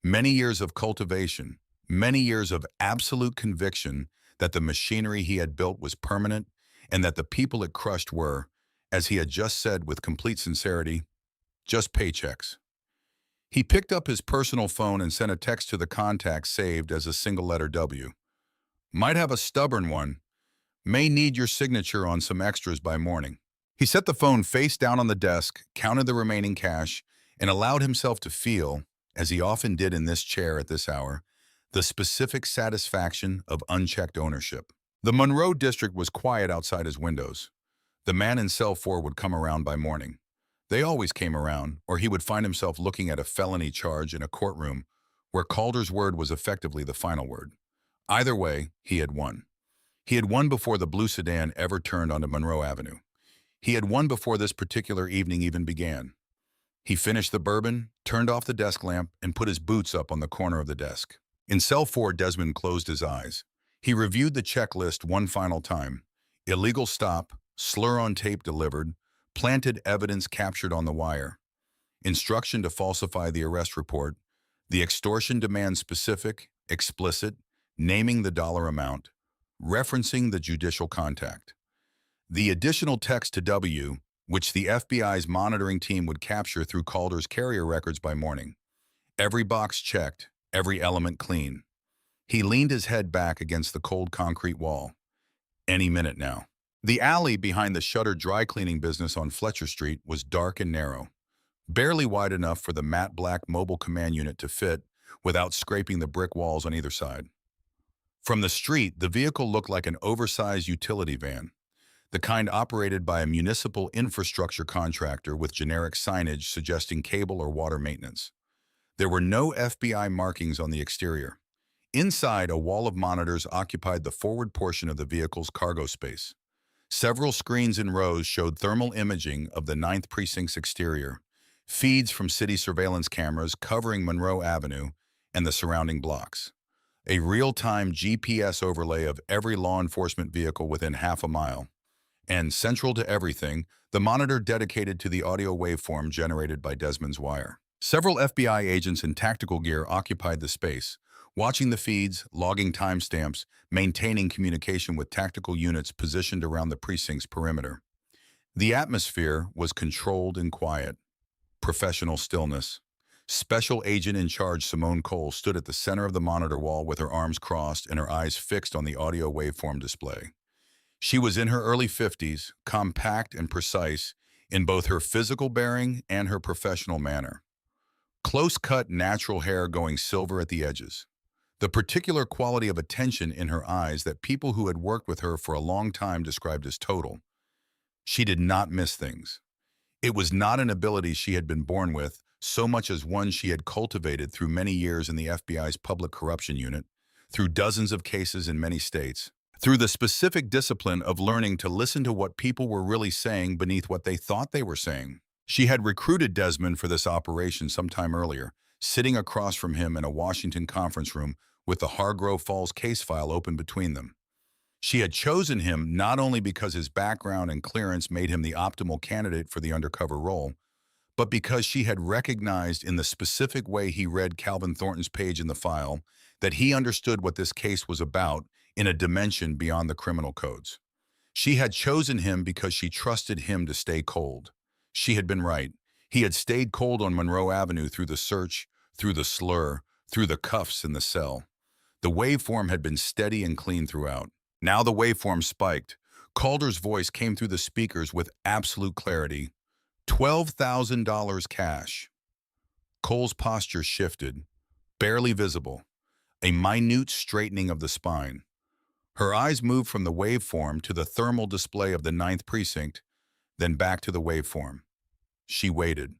Many years of cultivation, many years of absolute conviction that the machinery he had built was permanent and that the people it crushed were, as he had just said with complete sincerity, just paychecks. He picked up his personal phone and sent a text to the contact saved as a single-letter W. "Might have a stubborn one. May need your signature on some extras by morning." He set the phone face down on the desk, counted the remaining cash, and allowed himself to feel, as he often did in this chair at this hour, the specific satisfaction of unchecked ownership. The Monroe district was quiet outside his windows. The man in cell 4 would come around by morning. They always came around, or he would find himself looking at a felony charge in a courtroom where Calder's word was effectively the final word. Either way, he had won. He had won before the blue sedan ever turned onto Monroe Avenue. He had won before this particular evening even began. He finished the bourbon, turned off the desk lamp, and put his boots up on the corner of the desk. In cell 4, Desmond closed his eyes. He reviewed the checklist one final time. Illegal stop, slur on tape delivered, planted evidence captured on the wire, instruction to falsify the arrest report, the extortion demand specific, explicit, naming the dollar amount, referencing the judicial contact. The additional text to W, which the FBI's monitoring team would capture through Calder's carrier records by morning. Every box checked, every element clean. He leaned his head back against the cold concrete wall. Any minute now. The alley behind the shuttered dry cleaning business on Fletcher Street was dark and narrow, barely wide enough for the matte black mobile command unit to fit without scraping the brick walls on either side. From the street, the vehicle looked like an oversized utility van, the kind operated by a municipal infrastructure contractor with generic signage suggesting cable or water maintenance. There were no FBI markings on the exterior. Inside, a wall of monitors occupied the forward portion of the vehicle's cargo space. Several screens in rows showed thermal imaging of the Ninth Precinct's exterior, feeds from city surveillance cameras covering Monroe Avenue and the surrounding blocks. A real-time GPS overlay of every law enforcement vehicle within half a mile. And central to everything, the monitor dedicated to the audio waveform generated by Desmond's wire. Several FBI agents in tactical gear occupied the space, watching the feeds, logging timestamps, maintaining communication with tactical units positioned around the precinct's perimeter. The atmosphere was controlled and quiet. Professional stillness. Special Agent in Charge Simone Cole stood at the center of the monitor wall with her arms crossed and her eyes fixed on the audio waveform display. She was in her early 50s, compact and precise in both her physical bearing and her professional manner. Close-cut natural hair going silver at the edges. The particular quality of attention in her eyes that people who had worked with her for a long time described as total. She did not miss things. It was not an ability she had been born with, so much as one she had cultivated through many years in the FBI's public corruption unit, through dozens of cases in many states, through the specific discipline of learning to listen to what people were really saying beneath what they thought they were saying. She had recruited Desmond for this operation sometime earlier, sitting across from him in a Washington conference room with the Hargrove Falls case file open between them. She had chosen him not only because his background and clearance made him the optimal candidate for the undercover role, but because she had recognized in the specific way he read Calvin Thornton's page in the file that he understood what this case was about in a dimension beyond the criminal codes. She had chosen him because she trusted him to stay cold. She had been right. He had stayed cold on Monroe Avenue through the search, through the slur, through the cuffs in the cell. The waveform had been steady and clean throughout. Now the waveform spiked. Calder's voice came through the speakers with absolute clarity. $12,000 cash. Cole's posture shifted, barely visible, a minute straightening of the spine. Her eyes moved from the waveform to the thermal display of the Ninth Precinct, then back to the waveform. She waited.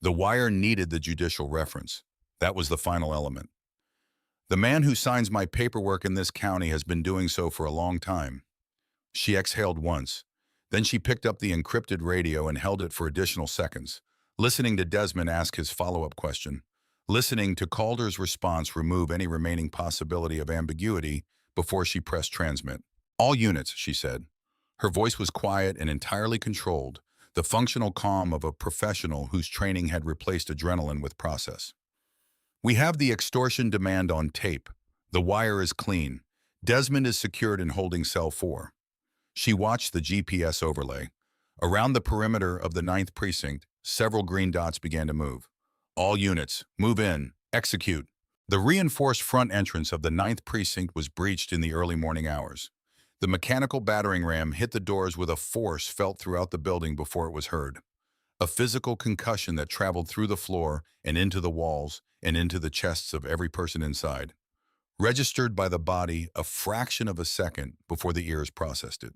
The wire needed the judicial reference. That was the final element. The man who signs my paperwork in this county has been doing so for a long time. She exhaled once. Then she picked up the encrypted radio and held it for additional seconds, listening to Desmond ask his follow-up question, listening to Calder's response remove any remaining possibility of ambiguity before she pressed transmit. All units, she said. Her voice was quiet and entirely controlled, the functional calm of a professional whose training had replaced adrenaline with process. We have the extortion demand on tape. The wire is clean. Desmond is secured in holding cell 4. She watched the GPS overlay. Around the perimeter of the Ninth Precinct, several green dots began to move. All units, move in, execute. The reinforced front entrance of the Ninth Precinct was breached in the early morning hours. The mechanical battering ram hit the doors with a force felt throughout the building before it was heard. A physical concussion that traveled through the floor and into the walls and into the chests of every person inside. Registered by the body a fraction of a second before the ears processed it.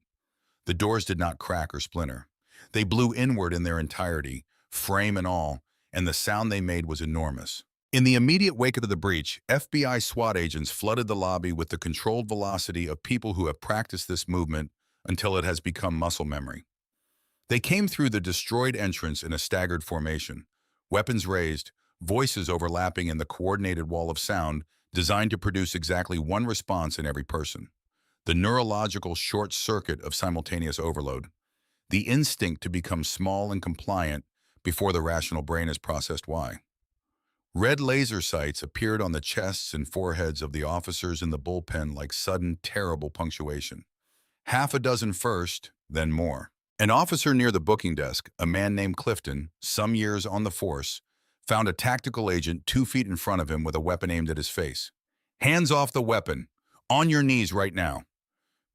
The doors did not crack or splinter. They blew inward in their entirety, frame and all, and the sound they made was enormous. In the immediate wake of the breach, FBI SWAT agents flooded the lobby with the controlled velocity of people who have practiced this movement until it has become muscle memory. They came through the destroyed entrance in a staggered formation, weapons raised, voices overlapping in the coordinated wall of sound designed to produce exactly one response in every person. The neurological short circuit of simultaneous overload. The instinct to become small and compliant before the rational brain has processed why. Red laser sights appeared on the chests and foreheads of the officers in the bullpen like sudden, terrible punctuation. Half a dozen first, then more. An officer near the booking desk, a man named Clifton, some years on the force, found a tactical agent 2 feet in front of him with a weapon aimed at his face. "Hands off the weapon! On your knees right now!"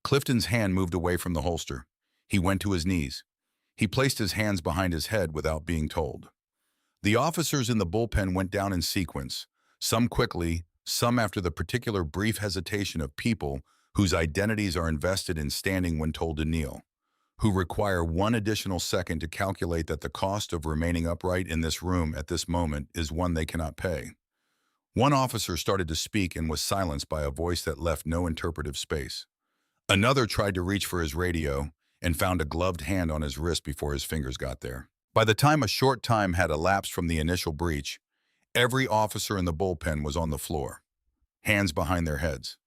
Clifton's hand moved away from the holster. He went to his knees. He placed his hands behind his head without being told. The officers in the bullpen went down in sequence, some quickly, some after the particular brief hesitation of people whose identities are invested in standing when told to kneel, who require one additional second to calculate that the cost of remaining upright in this room at this moment is one they cannot pay. One officer started to speak and was silenced by a voice that left no interpretive space. Another tried to reach for his radio, and found a gloved hand on his wrist before his fingers got there. By the time a short time had elapsed from the initial breach, every officer in the bullpen was on the floor, hands behind their heads.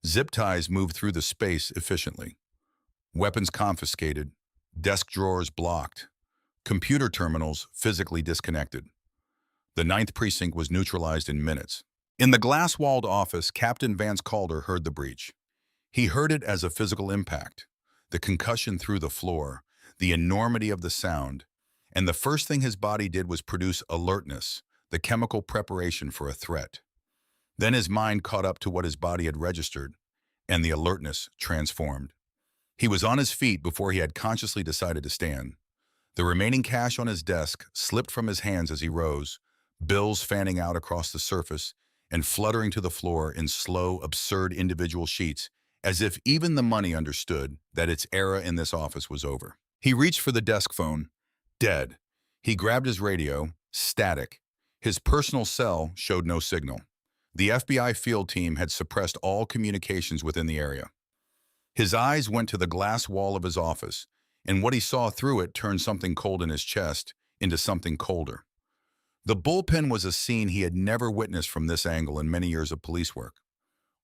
Zip ties moved through the space efficiently. Weapons confiscated, desk drawers blocked, computer terminals physically disconnected. The Ninth Precinct was neutralized in minutes. In the glass-walled office, Captain Vance Calder heard the breach. He heard it as a physical impact, the concussion through the floor, the enormity of the sound, and the first thing his body did was produce alertness, the chemical preparation for a threat. Then his mind caught up to what his body had registered, and the alertness transformed. He was on his feet before he had consciously decided to stand. The remaining cash on his desk slipped from his hands as he rose, bills fanning out across the surface and fluttering to the floor in slow, absurd individual sheets, as if even the money understood that its era in this office was over. He reached for the desk phone. Dead. He grabbed his radio. Static. His personal cell showed no signal. The FBI field team had suppressed all communications within the area. His eyes went to the glass wall of his office, and what he saw through it turned something cold in his chest into something colder. The bullpen was a scene he had never witnessed from this angle in many years of police work.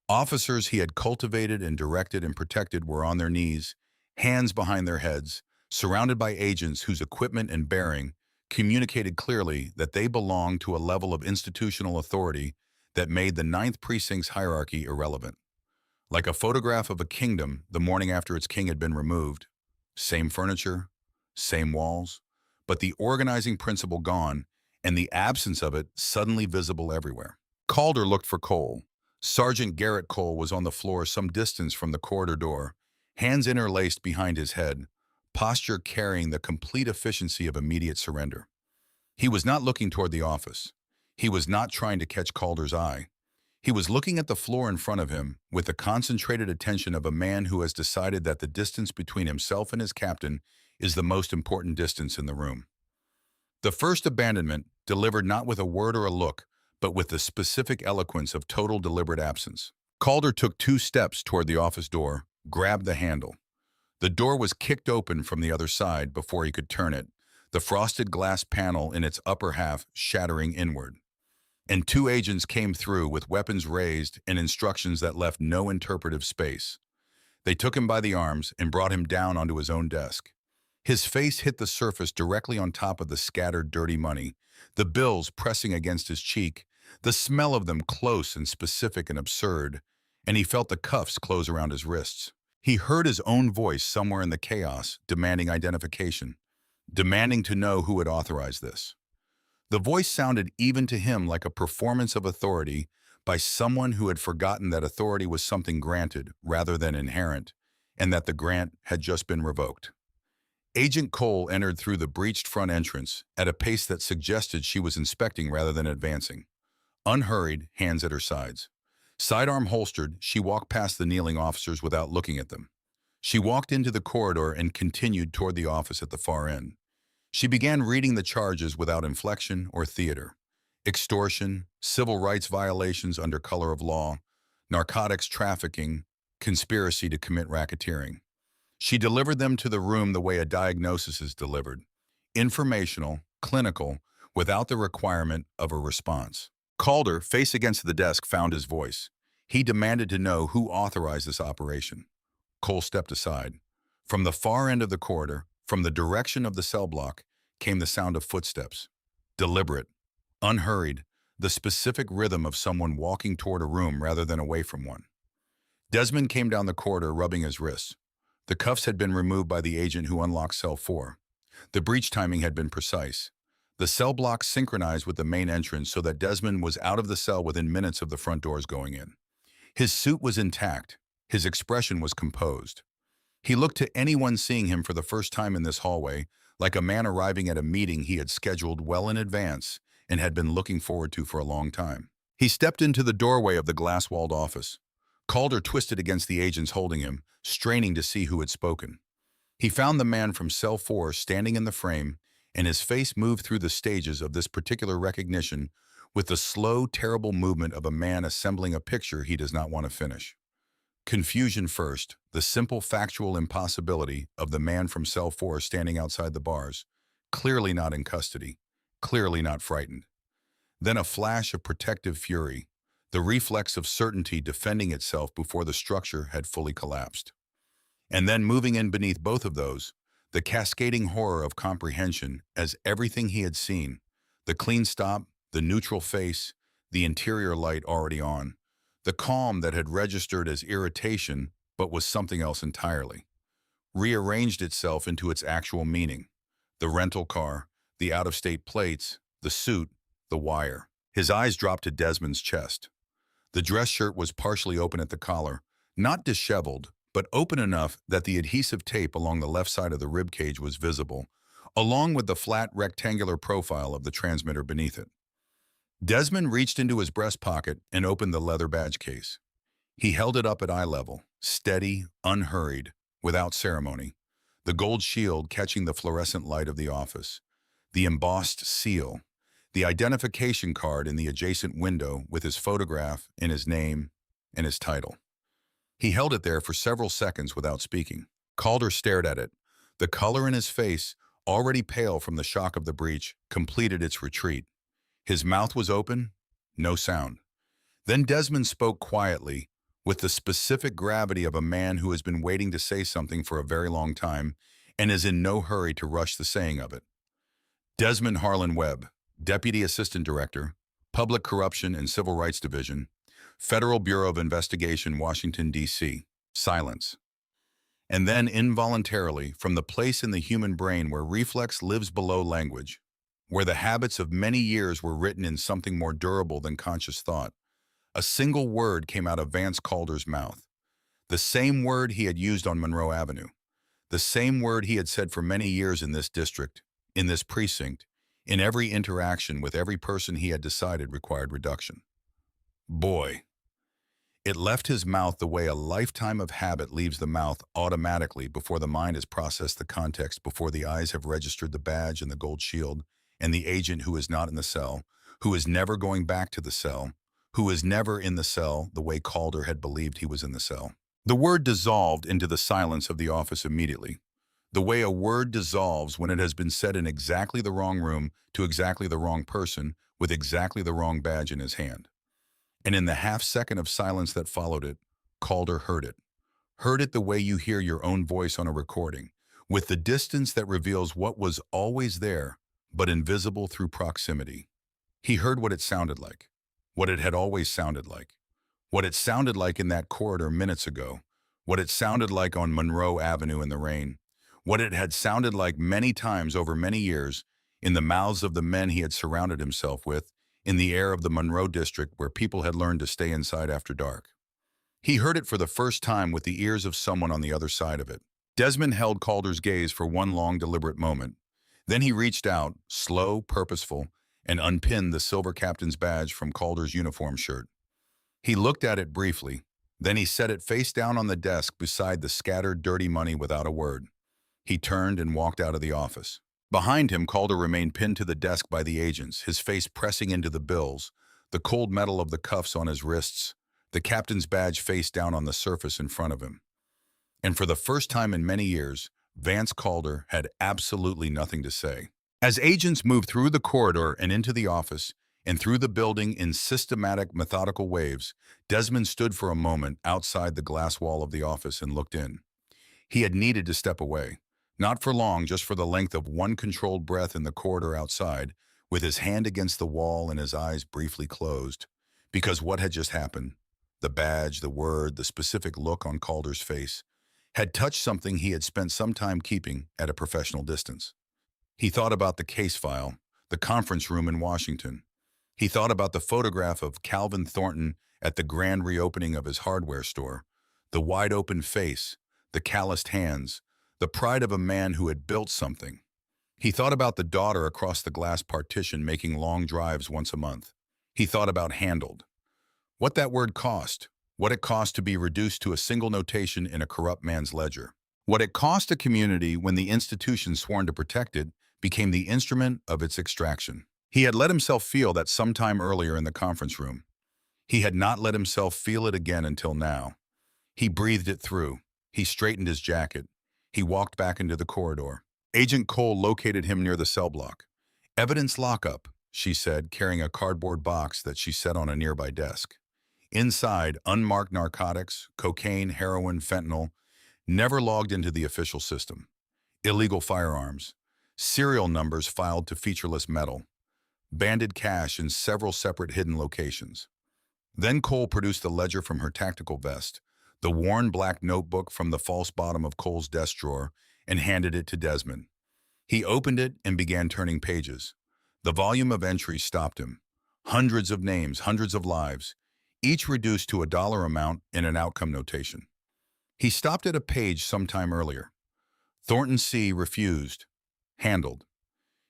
Officers he had cultivated and directed and protected were on their knees, hands behind their heads, surrounded by agents whose equipment and bearing communicated clearly that they belonged to a level of institutional authority that made the Ninth Precinct's hierarchy irrelevant. Like a photograph of a kingdom the morning after its king had been removed, same furniture, same walls, but the organizing principle gone and the absence of it suddenly visible everywhere. Calder looked for Cole. Sergeant Garrett Cole was on the floor some distance from the corridor door, hands interlaced behind his head, posture carrying the complete efficiency of immediate surrender. He was not looking toward the office. He was not trying to catch Calder's eye. He was looking at the floor in front of him with the concentrated attention of a man who has decided that the distance between himself and his captain is the most important distance in the room. The first abandonment, delivered not with a word or a look, but with the specific eloquence of total deliberate absence. Calder took 2 steps toward the office door, grabbed the handle. The door was kicked open from the other side before he could turn it, the frosted glass panel in its upper half shattering inward. And 2 agents came through with weapons raised and instructions that left no interpretive space. They took him by the arms and brought him down onto his own desk. His face hit the surface directly on top of the scattered dirty money, the bills pressing against his cheek, the smell of them close and specific and absurd, and he felt the cuffs close around his wrists. He heard his own voice somewhere in the chaos, demanding identification, demanding to know who had authorized this. The voice sounded even to him like a performance of authority by someone who had forgotten that authority was something granted rather than inherent, and that the grant had just been revoked. Agent Cole entered through the breached front entrance at a pace that suggested she was inspecting rather than advancing. Unhurried, hands at her sides. Sidearm holstered, she walked past the kneeling officers without looking at them. She walked into the corridor and continued toward the office at the far end. She began reading the charges without inflection or theater. Extortion, civil rights violations under color of law, narcotics trafficking, conspiracy to commit racketeering. She delivered them to the room the way a diagnosis is delivered, informational, clinical, without the requirement of a response. Calder, face against the desk, found his voice. He demanded to know who authorized this operation. Cole stepped aside. From the far end of the corridor, from the direction of the cell block, came the sound of footsteps. Deliberate, unhurried, the specific rhythm of someone walking toward a room rather than away from one. Desmond came down the corridor, rubbing his wrists. The cuffs had been removed by the agent who unlocked cell 4. The breach timing had been precise. The cell block synchronized with the main entrance so that Desmond was out of the cell within minutes of the front doors going in. His suit was intact. His expression was composed. He looked to anyone seeing him for the first time in this hallway like a man arriving at a meeting he had scheduled well in advance and had been looking forward to for a long time. He stepped into the doorway of the glass-walled office. Calder twisted against the agents holding him, straining to see who had spoken. He found the man from cell 4 standing in the frame, and his face moved through the stages of this particular recognition with the slow, terrible movement of a man assembling a picture he does not want to finish. Confusion first, the simple factual impossibility of the man from cell 4 standing outside the bars, clearly not in custody, clearly not frightened. Then a flash of protective fury, the reflex of certainty defending itself before the structure had fully collapsed. And then moving in beneath both of those, the cascading horror of comprehension as everything he had seen, the clean stop, the neutral face, the interior light already on, the calm that had registered as irritation but was something else entirely, rearranged itself into its actual meaning. The rental car, the out-of-state plates, the suit, the wire. His eyes dropped to Desmond's chest. The dress shirt was partially open at the collar, not disheveled, but open enough that the adhesive tape along the left side of the rib cage was visible, along with the flat rectangular profile of the transmitter beneath it. Desmond reached into his breast pocket and opened the leather badge case. He held it up at eye level, steady, unhurried, without ceremony, the gold shield catching the fluorescent light of the office, the embossed seal, the identification card in the adjacent window with his photograph and his name and his title. He held it there for several seconds without speaking. Calder stared at it. The color in his face, already pale from the shock of the breach, completed its retreat. His mouth was open, no sound. Then Desmond spoke quietly, with the specific gravity of a man who has been waiting to say something for a very long time and is in no hurry to rush the saying of it. Desmond Harlan Webb, Deputy Assistant Director, Public Corruption and Civil Rights Division, Federal Bureau of Investigation, Washington, D.C. Silence. And then involuntarily, from the place in the human brain where reflex lives below language, where the habits of many years were written in something more durable than conscious thought, a single word came out of Vance Calder's mouth. The same word he had used on Monroe Avenue. The same word he had said for many years in this district, in this precinct, in every interaction with every person he had decided required reduction. Boy. It left his mouth the way a lifetime of habit leaves the mouth automatically before the mind has processed the context, before the eyes have registered the badge and the gold shield, and the agent who is not in the cell, who is never going back to the cell, who is never in the cell the way Calder had believed he was in the cell. The word dissolved into the silence of the office immediately, the way a word dissolves when it has been said in exactly the wrong room to exactly the wrong person with exactly the wrong badge in his hand. And in the half-second of silence that followed it, Calder heard it. Heard it the way you hear your own voice on a recording, with the distance that reveals what was always there, but invisible through proximity. He heard what it sounded like, what it had always sounded like, what it sounded like in that corridor minutes ago, what it sounded like on Monroe Avenue in the rain, what it had sounded like many times over many years in the mouths of the men he had surrounded himself with, in the air of the Monroe district where people had learned to stay inside after dark. He heard it for the first time with the ears of someone on the other side of it. Desmond held Calder's gaze for one long, deliberate moment. Then he reached out, slow, purposeful, and unpinned the silver captain's badge from Calder's uniform shirt. He looked at it briefly. Then he set it face down on the desk beside the scattered, dirty money without a word. He turned and walked out of the office. Behind him, Calder remained pinned to the desk by the agents, his face pressing into the bills, the cold metal of the cuffs on his wrists, the captain's badge face down on the surface in front of him. And for the first time in many years, Vance Calder had absolutely nothing to say. As agents moved through the corridor and into the office, and through the building in systematic, methodical waves, Desmond stood for a moment outside the glass wall of the office and looked in. He had needed to step away. Not for long, just for the length of one controlled breath in the corridor outside, with his hand against the wall and his eyes briefly closed. Because what had just happened, the badge, the word, the specific look on Calder's face, had touched something he had spent some time keeping at a professional distance. He thought about the case file, the conference room in Washington. He thought about the photograph of Calvin Thornton at the grand reopening of his hardware store, the wide-open face, the calloused hands, the pride of a man who had built something. He thought about the daughter across the glass partition making long drives once a month. He thought about handled. What that word cost, what it cost to be reduced to a single notation in a corrupt man's ledger. What it cost a community when the institution sworn to protect it became the instrument of its extraction. He had let himself feel that sometime earlier in the conference room. He had not let himself feel it again until now. He breathed it through. He straightened his jacket. He walked back into the corridor. Agent Cole located him near the cell block. "Evidence lockup," she said, carrying a cardboard box that she set on a nearby desk. Inside, unmarked narcotics, cocaine, heroin, fentanyl, never logged into the official system. Illegal firearms, serial numbers filed to featureless metal, banded cash in several separate hidden locations. Then Cole produced the ledger from her tactical vest, the worn black notebook from the false bottom of Cole's desk drawer, and handed it to Desmond. He opened it and began turning pages. The volume of entries stopped him. Hundreds of names, hundreds of lives, each reduced to a dollar amount and an outcome notation. He stopped at a page sometime earlier. Thornton C. refused. Handled.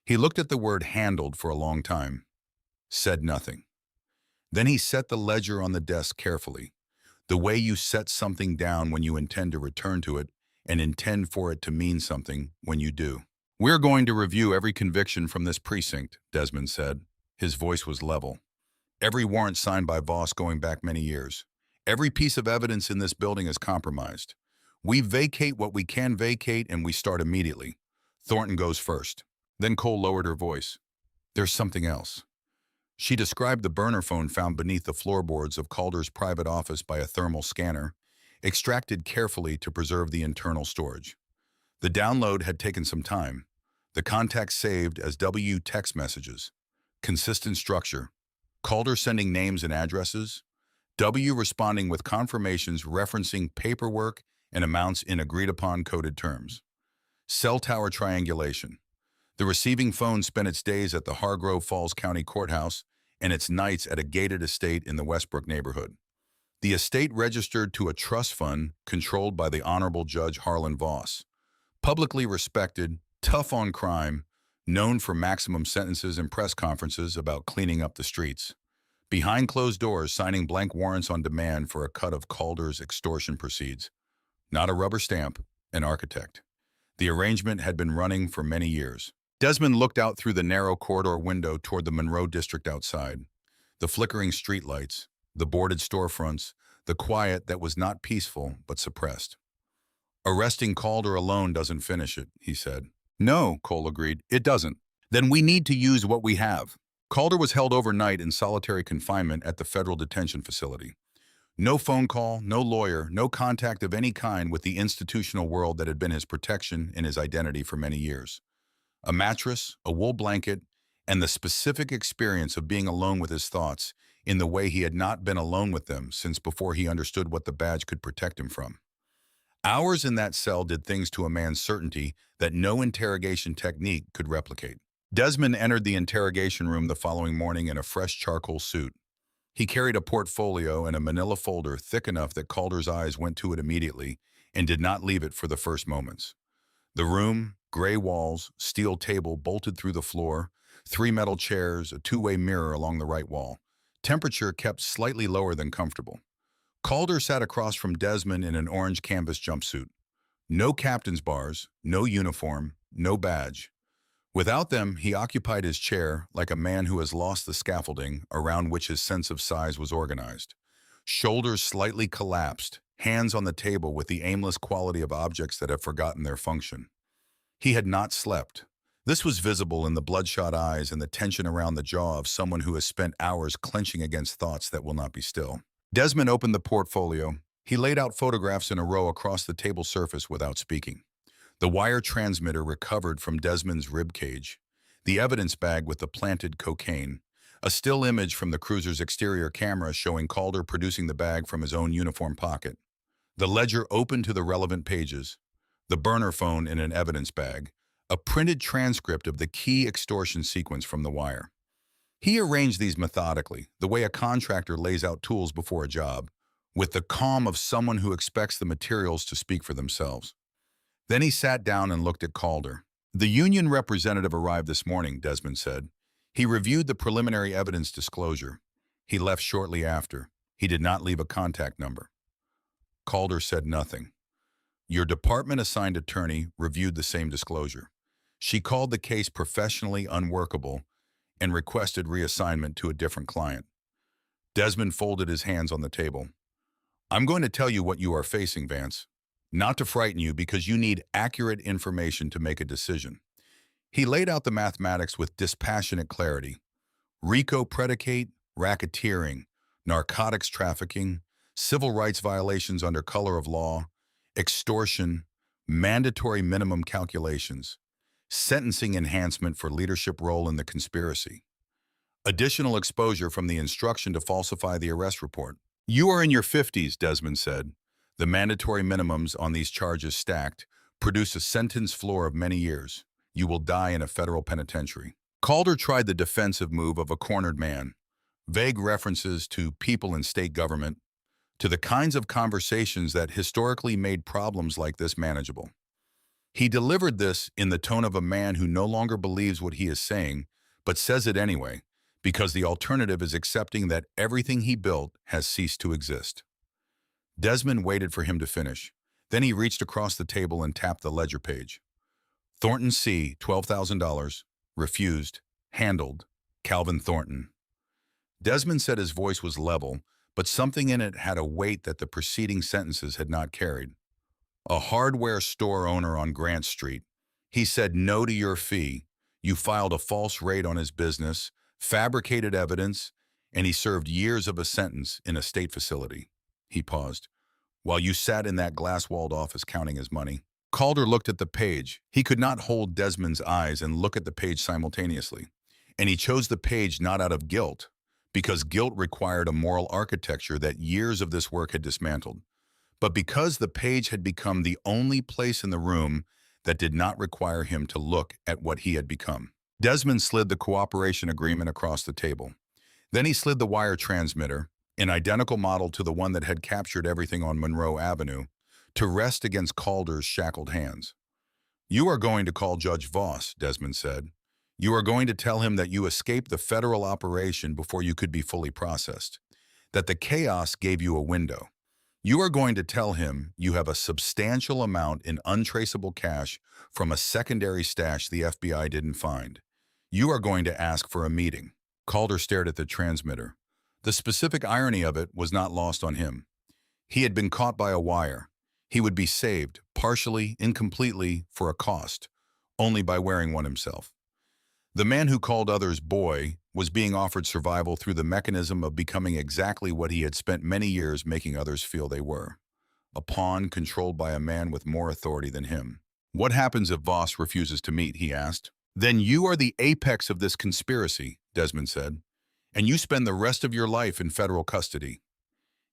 He looked at the word handled for a long time. Said nothing. Then he set the ledger on the desk carefully, the way you set something down when you intend to return to it and intend for it to mean something when you do. "We're going to review every conviction from this precinct," Desmond said. His voice was level. "Every warrant signed by Voss going back many years. Every piece of evidence in this building is compromised. We vacate what we can vacate and we start immediately. Thornton goes first." Then Cole lowered her voice. "There's something else." She described the burner phone found beneath the floorboards of Calder's private office by a thermal scanner, extracted carefully to preserve the internal storage. The download had taken some time. The contacts saved as W text messages. Consistent structure. Calder sending names and addresses. W responding with confirmations referencing paperwork and amounts in agreed-upon coded terms. Cell tower triangulation. The receiving phone spent its days at the Hargrove Falls County Courthouse and its nights at a gated estate in the Westbrook neighborhood. The estate registered to a trust fund controlled by the Honorable Judge Harlan Voss. Publicly respected, tough on crime, known for maximum sentences and press conferences about cleaning up the streets. Behind closed doors, signing blank warrants on demand for a cut of Calder's extortion proceeds. Not a rubber stamp, an architect. The arrangement had been running for many years. Desmond looked out through the narrow corridor window toward the Monroe district outside. The flickering streetlights, the boarded storefronts, the quiet that was not peaceful but suppressed. "Arresting Calder alone doesn't finish it," he said. "No," Cole agreed, "it doesn't. Then we need to use what we have." Calder was held overnight in solitary confinement at the federal detention facility. No phone call, no lawyer, no contact of any kind with the institutional world that had been his protection and his identity for many years. A mattress, a wool blanket, and the specific experience of being alone with his thoughts in the way he had not been alone with them since before he understood what the badge could protect him from. Hours in that cell did things to a man's certainty that no interrogation technique could replicate. Desmond entered the interrogation room the following morning in a fresh charcoal suit. He carried a portfolio and a manila folder thick enough that Calder's eyes went to it immediately and did not leave it for the first moments. The room, gray walls, steel table bolted through the floor, 3 metal chairs, a two-way mirror along the right wall. Temperature kept slightly lower than comfortable. Calder sat across from Desmond in an orange canvas jumpsuit. No captain's bars, no uniform, no badge. Without them, he occupied his chair like a man who has lost the scaffolding around which his sense of size was organized. Shoulders slightly collapsed, hands on the table with the aimless quality of objects that have forgotten their function. He had not slept. This was visible in the bloodshot eyes and the tension around the jaw of someone who has spent hours clenching against thoughts that will not be still. Desmond opened the portfolio. He laid out photographs in a row across the table surface without speaking. The wire transmitter recovered from Desmond's rib cage, the evidence bag with the planted cocaine, a still image from the cruiser's exterior camera showing Calder producing the bag from his own uniform pocket. The ledger open to the relevant pages, the burner phone in an evidence bag, a printed transcript of the key extortion sequence from the wire. He arranged these methodically, the way a contractor lays out tools before a job, with the calm of someone who expects the materials to speak for themselves. Then he sat down and looked at Calder. "The union representative arrived this morning," Desmond said. "He reviewed the preliminary evidence disclosure. He left shortly after. He did not leave a contact number." Calder said nothing. "Your department-assigned attorney reviewed the same disclosure. She called the case professionally unworkable and requested reassignment to a different client." Desmond folded his hands on the table. I'm going to tell you what you are facing, Vance. Not to frighten you, because you need accurate information to make a decision. He laid out the mathematics with dispassionate clarity. RICO predicate, racketeering, narcotics trafficking, civil rights violations under color of law, extortion, mandatory minimum calculations, sentencing enhancement for leadership role in the conspiracy, additional exposure from the instruction to falsify the arrest report. You are in your 50s, Desmond said. The mandatory minimums on these charges stacked produce a sentence floor of many years. You will die in a federal penitentiary. Calder tried the defensive move of a cornered man, vague references to people in state government, to the kinds of conversations that historically made problems like this manageable. He delivered this in the tone of a man who no longer believes what he is saying, but says it anyway, because the alternative is accepting that everything he built has ceased to exist. Desmond waited for him to finish. Then he reached across the table and tapped the ledger page. Thornton C., $12,000. Refused. Handled. Calvin Thornton. Desmond said his voice was level, but something in it had a weight that the preceding sentences had not carried. A hardware store owner on Grant Street. He said no to your fee. You filed a false raid on his business, fabricated evidence, and he served years of a sentence in a state facility. He paused. While you sat in that glass-walled office counting his money. Calder looked at the page. He could not hold Desmond's eyes and look at the page simultaneously. And he chose the page not out of guilt, because guilt required a moral architecture that years of this work had dismantled, but because the page had become the only place in the room that did not require him to look at what he had become. Desmond slid the cooperation agreement across the table. Then he slid the wire transmitter, an identical model to the one that had captured everything on Monroe Avenue, to rest against Calder's shackled hands. You are going to call Judge Voss, Desmond said. You are going to tell him that you escaped the federal operation before you could be fully processed, that the chaos gave you a window. You are going to tell him you have a substantial amount in untraceable cash from a secondary stash the FBI didn't find. You are going to ask for a meeting. Calder stared at the transmitter. The specific irony of it was not lost on him. He had been caught by a wire. He would be saved, partially, incompletely, for a cost, only by wearing one himself. The man who called others boy was being offered survival through the mechanism of becoming exactly what he had spent many years making others feel they were. A pawn controlled by a man with more authority than him. What happens if Voss refuses to meet, he asked. Then you are the apex of this conspiracy, Desmond said, and you spend the rest of your life in federal custody.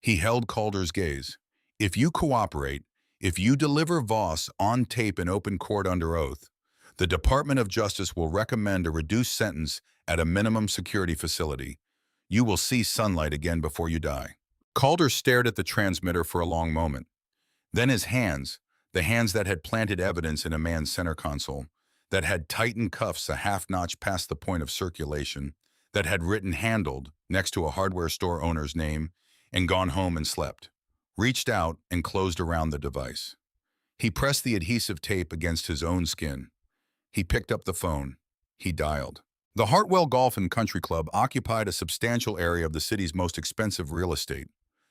He held Calder's gaze. If you cooperate, if you deliver Voss on tape in open court under oath, the Department of Justice will recommend a reduced sentence at a minimum security facility. You will see sunlight again before you die. Calder stared at the transmitter for a long moment. Then his hands, the hands that had planted evidence in a man's center console, that had tightened cuffs a half-notch past the point of circulation, that had written handled next to a hardware store owner's name and gone home and slept, reached out and closed around the device. He pressed the adhesive tape against his own skin. He picked up the phone. He dialed. The Hartwell Golf and Country Club occupied a substantial area of the city's most expensive real estate,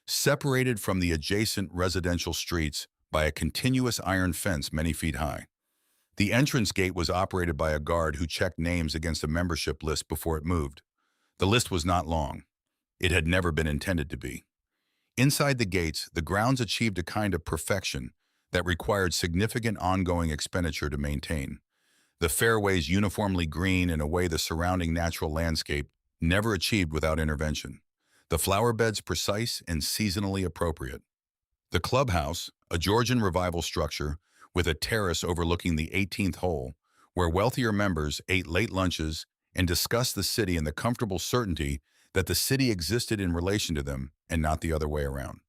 separated from the adjacent residential streets by a continuous iron fence many feet high. The entrance gate was operated by a guard who checked names against a membership list before it moved. The list was not long. It had never been intended to be. Inside the gates, the grounds achieved a kind of perfection that required significant ongoing expenditure to maintain. The fairways uniformly green in a way the surrounding natural landscape never achieved without intervention. The flower beds precise and seasonally appropriate. The clubhouse, a Georgian revival structure with a terrace overlooking the 18th hole, where wealthier members ate late lunches and discussed the city in the comfortable certainty that the city existed in relation to them and not the other way around.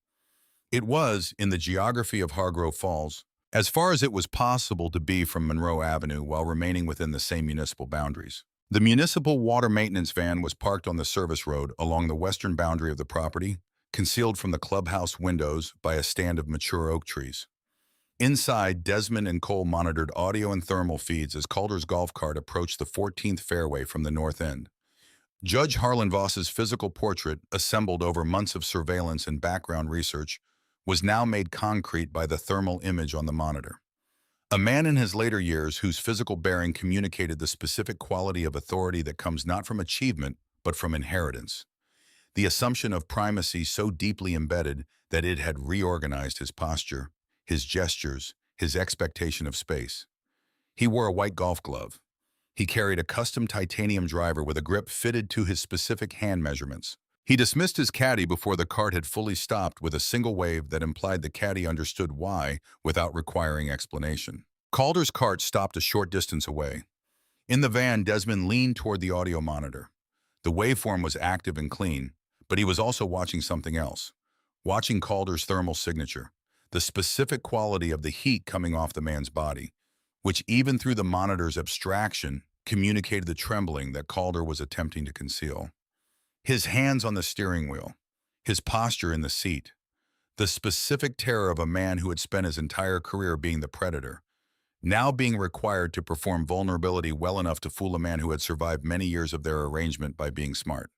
It was, in the geography of Hargrove Falls, as far as it was possible to be from Monroe Avenue while remaining within the same municipal boundaries. The municipal water maintenance van was parked on the service road along the western boundary of the property, concealed from the clubhouse windows by a stand of mature oak trees. Inside, Desmond and Cole monitored audio and thermal feeds as Calder's golf cart approached the 14th fairway from the north end. Judge Harlan Voss's physical portrait, assembled over months of surveillance and background research, was now made concrete by the thermal image on the monitor. A man in his later years whose physical bearing communicated the specific quality of authority that comes not from achievement, but from inheritance. The assumption of primacy so deeply embedded that it had reorganized his posture, his gestures, his expectation of space. He wore a white golf glove. He carried a custom titanium driver with a grip fitted to his specific hand measurements. He dismissed his caddy before the cart had fully stopped with a single wave that implied the caddy understood why without requiring explanation. Calder's cart stopped a short distance away. In the van, Desmond leaned toward the audio monitor. The waveform was active and clean, but he was also watching something else. Watching Calder's thermal signature, the specific quality of the heat coming off the man's body, which even through the monitor's abstraction communicated the trembling that Calder was attempting to conceal. His hands on the steering wheel, his posture in the seat, the specific terror of a man who had spent his entire career being the predator, now being required to perform vulnerability well enough to fool a man who had survived many years of their arrangement by being smart.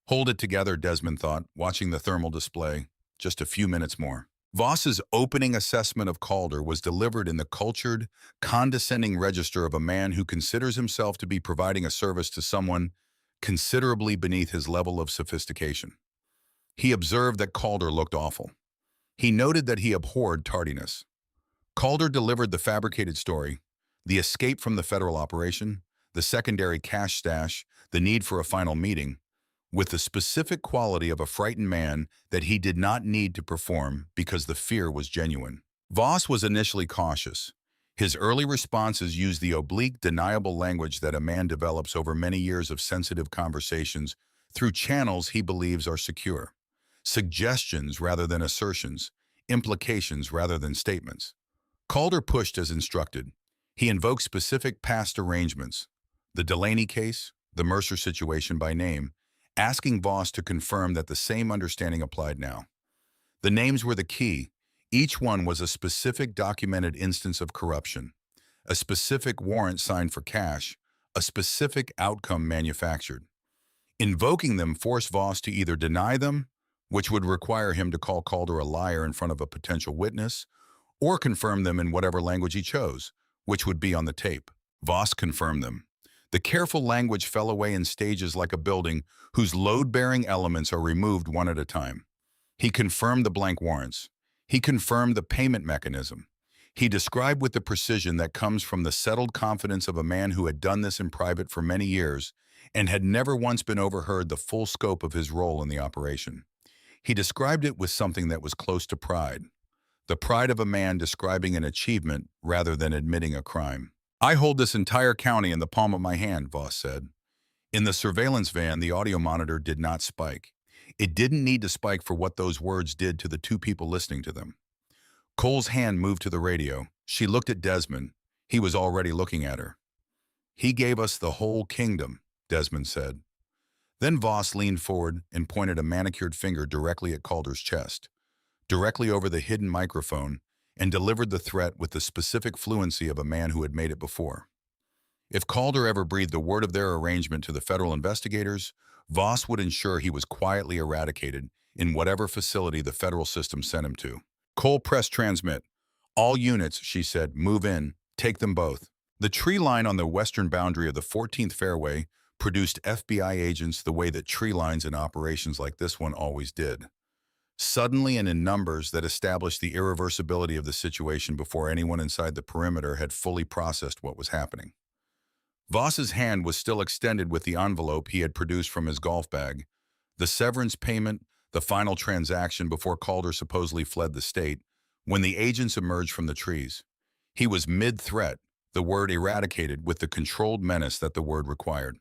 Hold it together, Desmond thought, watching the thermal display. Just a few minutes more. Voss's opening assessment of Calder was delivered in the cultured, condescending register of a man who considers himself to be providing a service to someone considerably beneath his level of sophistication. He observed that Calder looked awful. He noted that he abhorred tardiness. Calder delivered the fabricated story, the escape from the federal operation, the secondary cash stash, the need for a final meeting, with the specific quality of a frightened man that he did not need to perform because the fear was genuine. Voss was initially cautious. His early responses used the oblique, deniable language that a man develops over many years of sensitive conversations through channels he believes are secure. Suggestions rather than assertions, implications rather than statements. Calder pushed as instructed. He invoked specific past arrangements, the Delaney case, the Mercer situation by name, asking Voss to confirm that the same understanding applied now. The names were the key. Each one was a specific documented instance of corruption, a specific warrant signed for cash, a specific outcome manufactured. Invoking them forced Voss to either deny them, which would require him to call Calder a liar in front of a potential witness, or confirm them in whatever language he chose, which would be on the tape. Voss confirmed them. The careful language fell away in stages like a building whose load-bearing elements are removed one at a time. He confirmed the blank warrants. He confirmed the payment mechanism. He described with the precision that comes from the settled confidence of a man who had done this in private for many years and had never once been overheard the full scope of his role in the operation. He described it with something that was close to pride, the pride of a man describing an achievement rather than admitting a crime. "I hold this entire county in the palm of my hand," Voss said. In the surveillance van, the audio monitor did not spike. It didn't need to spike for what those words did to the two people listening to them. Cole's hand moved to the radio. She looked at Desmond. He was already looking at her. "He gave us the whole kingdom," Desmond said. Then Voss leaned forward and pointed a manicured finger directly at Calder's chest, directly over the hidden microphone, and delivered the threat with the specific fluency of a man who had made it before. If Calder ever breathed a word of their arrangement to the federal investigators, Voss would ensure he was quietly eradicated in whatever facility the federal system sent him to. Cole pressed transmit. "All units," she said, "move in. Take them both." The tree line on the western boundary of the 14th fairway produced FBI agents the way that tree lines in operations like this one always did. Suddenly and in numbers that established the irreversibility of the situation before anyone inside the perimeter had fully processed what was happening. Voss's hand was still extended with the envelope he had produced from his golf bag. The severance payment, the final transaction before Calder supposedly fled the state, when the agents emerged from the trees. He was mid-threat, the word eradicated with the controlled menace that the word required.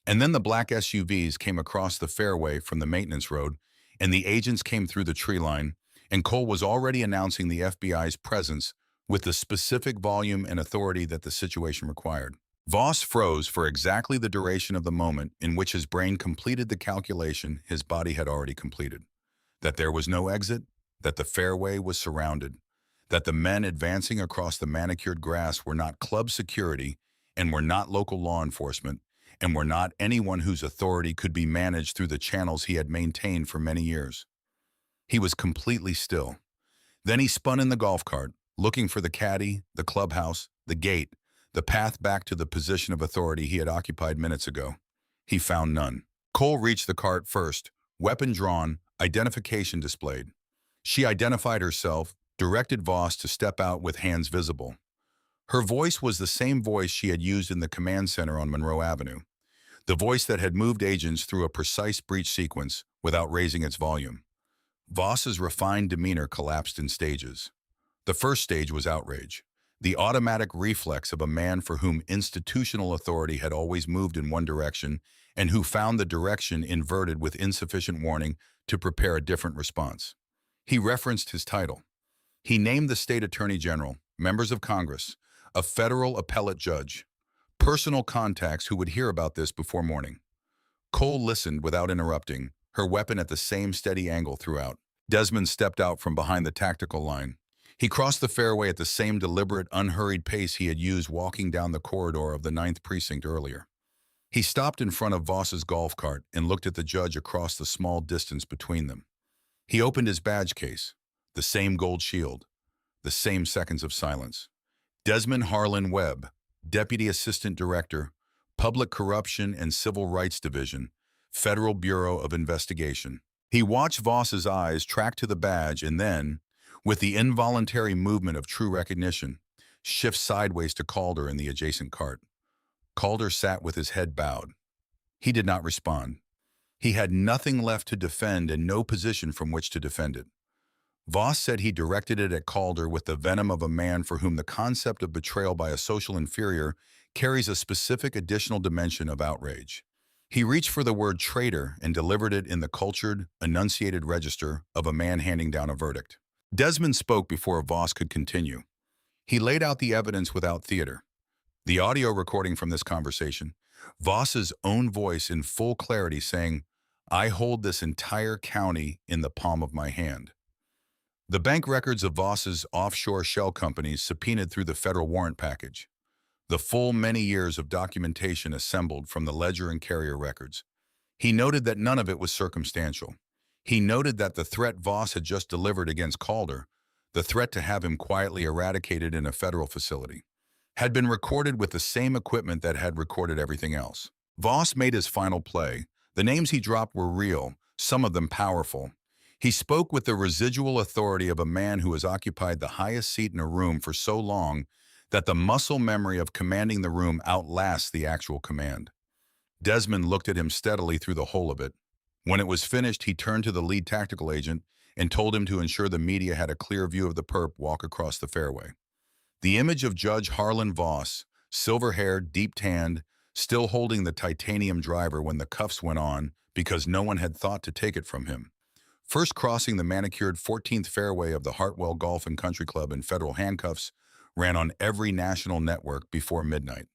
And then the black SUVs came across the fairway from the maintenance road, and the agents came through the tree line, and Cole was already announcing the FBI's presence with the specific volume and authority that the situation required. Voss froze for exactly the duration of the moment in which his brain completed the calculation his body had already completed. That there was no exit, that the fairway was surrounded, that the men advancing across the manicured grass were not club security and were not local law enforcement, and were not anyone whose authority could be managed through the channels he had maintained for many years. He was completely still. Then he spun in the golf cart, looking for the caddy, the clubhouse, the gate, the path back to the position of authority he had occupied minutes ago. He found none. Cole reached the cart first, weapon drawn, identification displayed. She identified herself, directed Voss to step out with hands visible. Her voice was the same voice she had used in the command center on Monroe Avenue, the voice that had moved agents through a precise breach sequence without raising its volume. Voss's refined demeanor collapsed in stages. The first stage was outrage, the automatic reflex of a man for whom institutional authority had always moved in one direction and who found the direction inverted with insufficient warning to prepare a different response. He referenced his title. He named the state attorney general, members of Congress, a federal appellate judge, personal contacts who would hear about this before morning. Cole listened without interrupting, her weapon at the same steady angle throughout. Desmond stepped out from behind the tactical line. He crossed the fairway at the same deliberate, unhurried pace he had used walking down the corridor of the 9th Precinct earlier. He stopped in front of Voss's golf cart and looked at the judge across the small distance between them. He opened his badge case, the same gold shield, the same seconds of silence. Desmond Harlan Webb, Deputy Assistant Director, Public Corruption and Civil Rights Division, Federal Bureau of Investigation. He watched Voss's eyes track to the badge and then, with the involuntary movement of true recognition, shift sideways to Calder in the adjacent cart. Calder sat with his head bowed. He did not respond. He had nothing left to defend and no position from which to defend it. Voss said he directed it at Calder with the venom of a man for whom the concept of betrayal by a social inferior carries a specific additional dimension of outrage. He reached for the word traitor and delivered it in the cultured, enunciated register of a man handing down a verdict. Desmond spoke before Voss could continue. He laid out the evidence without theater. The audio recording from this conversation, Voss's own voice in full clarity saying, "I hold this entire county in the palm of my hand." The bank records of Voss's offshore shell companies subpoenaed through the federal warrant package. The full many years of documentation assembled from the ledger and carrier records. He noted that none of it was circumstantial. He noted that the threat Voss had just delivered against Calder, the threat to have him quietly eradicated in a federal facility, had been recorded with the same equipment that had recorded everything else. Voss made his final play. The names he dropped were real, some of them powerful. He spoke with the residual authority of a man who has occupied the highest seat in a room for so long that the muscle memory of commanding the room outlasts the actual command. Desmond looked at him steadily through the whole of it. When it was finished, he turned to the lead tactical agent and told him to ensure the media had a clear view of the perp walk across the fairway. The image of Judge Harlan Voss, silver-haired, deep-tanned, still holding the titanium driver when the cuffs went on because no one had thought to take it from him, first crossing the manicured 14th fairway of the Hartwell Golf and Country Club in federal handcuffs, ran on every national network before midnight.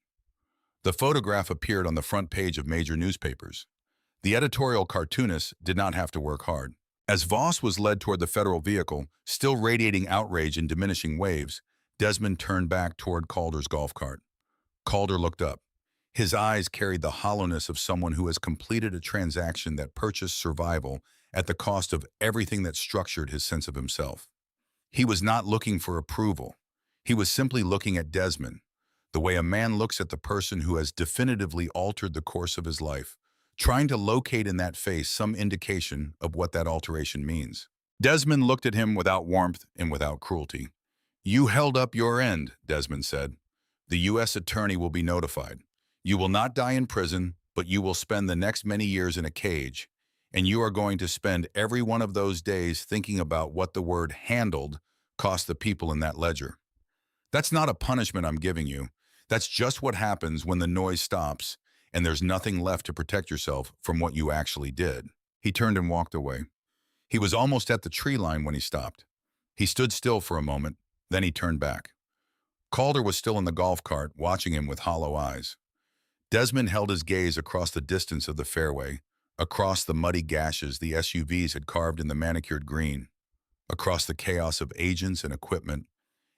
The photograph appeared on the front page of major newspapers. The editorial cartoonist did not have to work hard. As Voss was led toward the federal vehicle, still radiating outrage in diminishing waves, Desmond turned back toward Calder's golf cart. Calder looked up. His eyes carried the hollowness of someone who has completed a transaction that purchased survival at the cost of everything that structured his sense of himself. He was not looking for approval. He was simply looking at Desmond, the way a man looks at the person who has definitively altered the course of his life, trying to locate in that face some indication of what that alteration means. Desmond looked at him without warmth and without cruelty. "You held up your end," Desmond said. "The U.S. attorney will be notified. You will not die in prison, but you will spend the next many years in a cage, and you are going to spend every one of those days thinking about what the word handled cost the people in that ledger. That's not a punishment I'm giving you. That's just what happens when the noise stops and there's nothing left to protect yourself from what you actually did." He turned and walked away. He was almost at the tree line when he stopped. He stood still for a moment, then he turned back. Calder was still in the golf cart, watching him with hollow eyes. Desmond held his gaze across the distance of the fairway, across the muddy gashes the SUVs had carved in the manicured green, across the chaos of agents and equipment,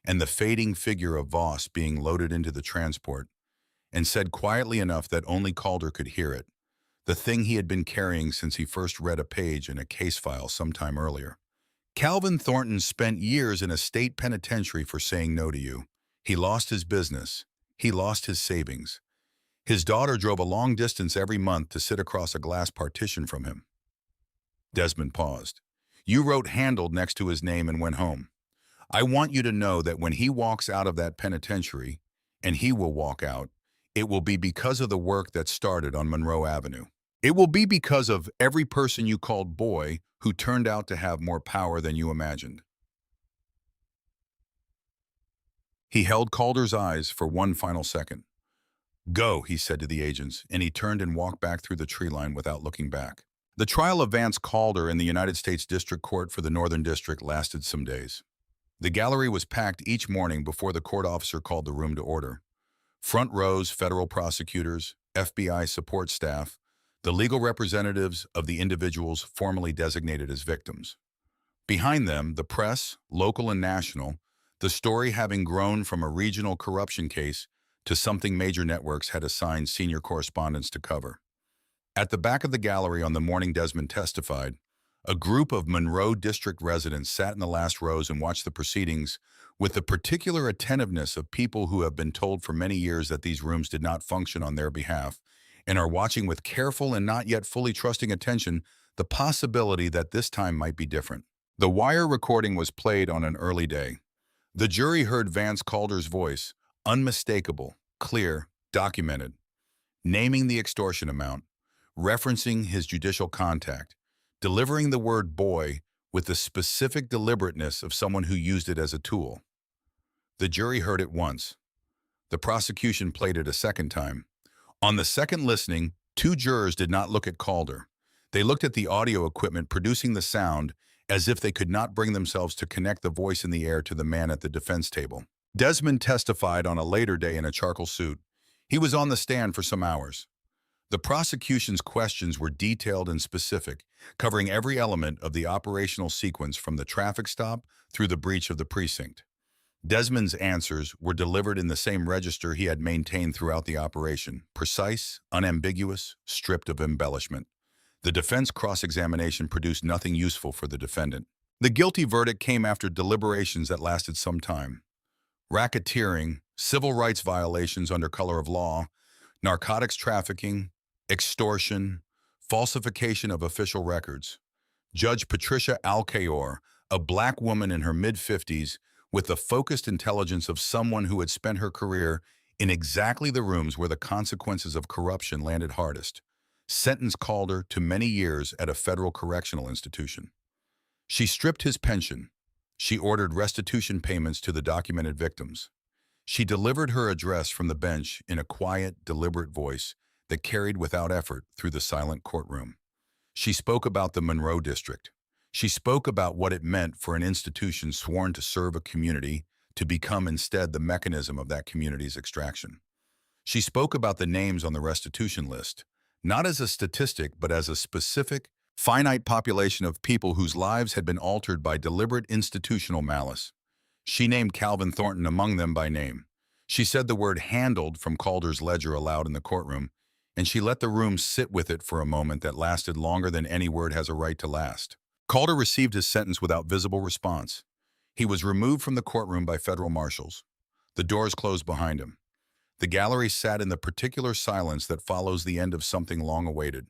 and the fading figure of Voss being loaded into the transport, and said quietly enough that only Calder could hear it, the thing he had been carrying since he first read a page in a case file sometime earlier. Calvin Thornton spent years in a state penitentiary for saying no to you. He lost his business. He lost his savings. His daughter drove a long distance every month to sit across a glass partition from him. Desmond paused. You wrote handled next to his name and went home. I want you to know that when he walks out of that penitentiary, and he will walk out, it will be because of the work that started on Monroe Avenue. It will be because of every person you called boy who turned out to have more power than you imagined. He held Calder's eyes for one final second. Go, he said to the agents, and he turned and walked back through the tree line without looking back. The trial of Vance Calder in the United States District Court for the Northern District lasted some days. The gallery was packed each morning before the court officer called the room to order. Front rows, federal prosecutors, FBI support staff, the legal representatives of the individuals formerly designated as victims. Behind them, the press, local and national, the story having grown from a regional corruption case to something major networks had assigned senior correspondents to cover. At the back of the gallery on the morning Desmond testified, a group of Monroe District residents sat in the last rows and watched the proceedings with the particular attentiveness of people who have been told for many years that these rooms did not function on their behalf and are watching with careful and not yet fully trusting attention the possibility that this time might be different. The wire recording was played on an early day. The jury heard Vance Calder's voice, unmistakable, clear, documented, naming the extortion amount, referencing his judicial contact, delivering the word boy with the specific deliberateness of someone who used it as a tool. The jury heard it once. The prosecution played it a second time. On the second listening, two jurors did not look at Calder. They looked at the audio equipment producing the sound as if they could not bring themselves to connect the voice in the air to the man at the defense table. Desmond testified on a later day in a charcoal suit. He was on the stand for some hours. The prosecution's questions were detailed and specific, covering every element of the operational sequence from the traffic stop through the breach of the precinct. Desmond's answers were delivered in the same register he had maintained throughout the operation, precise, unambiguous, stripped of embellishment. The defense cross-examination produced nothing useful for the defendant. The guilty verdict came after deliberations that lasted some time. Racketeering, civil rights violations under color of law, narcotics trafficking, extortion, falsification of official records. Judge Patricia Alcayor, a black woman in her mid-50s with the focused intelligence of someone who had spent her career in exactly the rooms where the consequences of corruption landed hardest, sentenced Calder to many years at a federal correctional institution. She stripped his pension. She ordered restitution payments to the documented victims. She delivered her address from the bench in a quiet, deliberate voice that carried without effort through the silent courtroom. She spoke about the Monroe District. She spoke about what it meant for an institution sworn to serve a community to become instead the mechanism of that community's extraction. She spoke about the names on the restitution list, not as a statistic, but as a specific, finite population of people whose lives had been altered by deliberate institutional malice. She named Calvin Thornton among them by name. She said the word handled from Calder's ledger aloud in the courtroom, and she let the room sit with it for a moment that lasted longer than any word has a right to last. Calder received his sentence without visible response. He was removed from the courtroom by federal marshals. The doors closed behind him. The gallery sat in the particular silence that follows the end of something long awaited.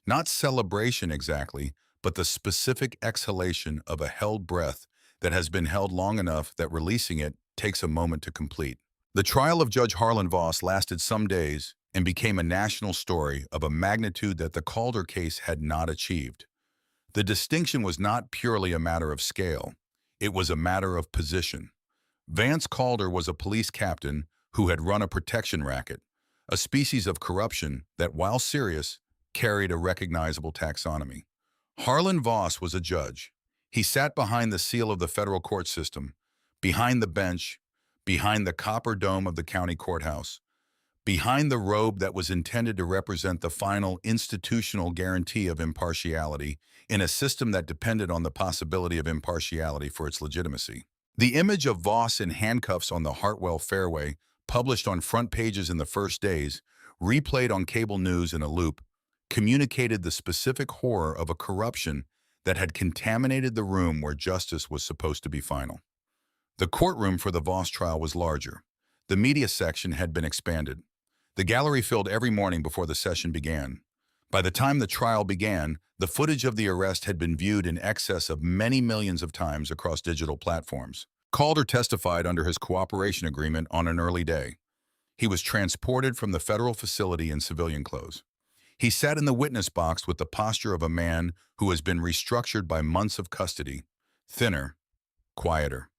Not celebration exactly, but the specific exhalation of a held breath that has been held long enough that releasing it takes a moment to complete. The trial of Judge Harlan Voss lasted some days and became a national story of a magnitude that the Calder case had not achieved. The distinction was not purely a matter of scale. It was a matter of position. Vance Calder was a police captain who had run a protection racket, a species of corruption that, while serious, carried a recognizable taxonomy. Harlan Voss was a judge. He sat behind the seal of the federal court system, behind the bench, behind the copper dome of the county courthouse, behind the robe that was intended to represent the final institutional guarantee of impartiality in a system that depended on the possibility of impartiality for its legitimacy. The image of Voss in handcuffs on the Hartwell Fairway, published on front pages in the first days, replayed on cable news in a loop, communicated the specific horror of a corruption that had contaminated the room where justice was supposed to be final. The courtroom for the Voss trial was larger. The media section had been expanded. The gallery filled every morning before the session began. By the time the trial began, the footage of the arrest had been viewed in excess of many millions of times across digital platforms. Calder testified under his cooperation agreement on an early day. He was transported from the federal facility in civilian clothes. He sat in the witness box with the posture of a man who has been restructured by months of custody, thinner, quieter.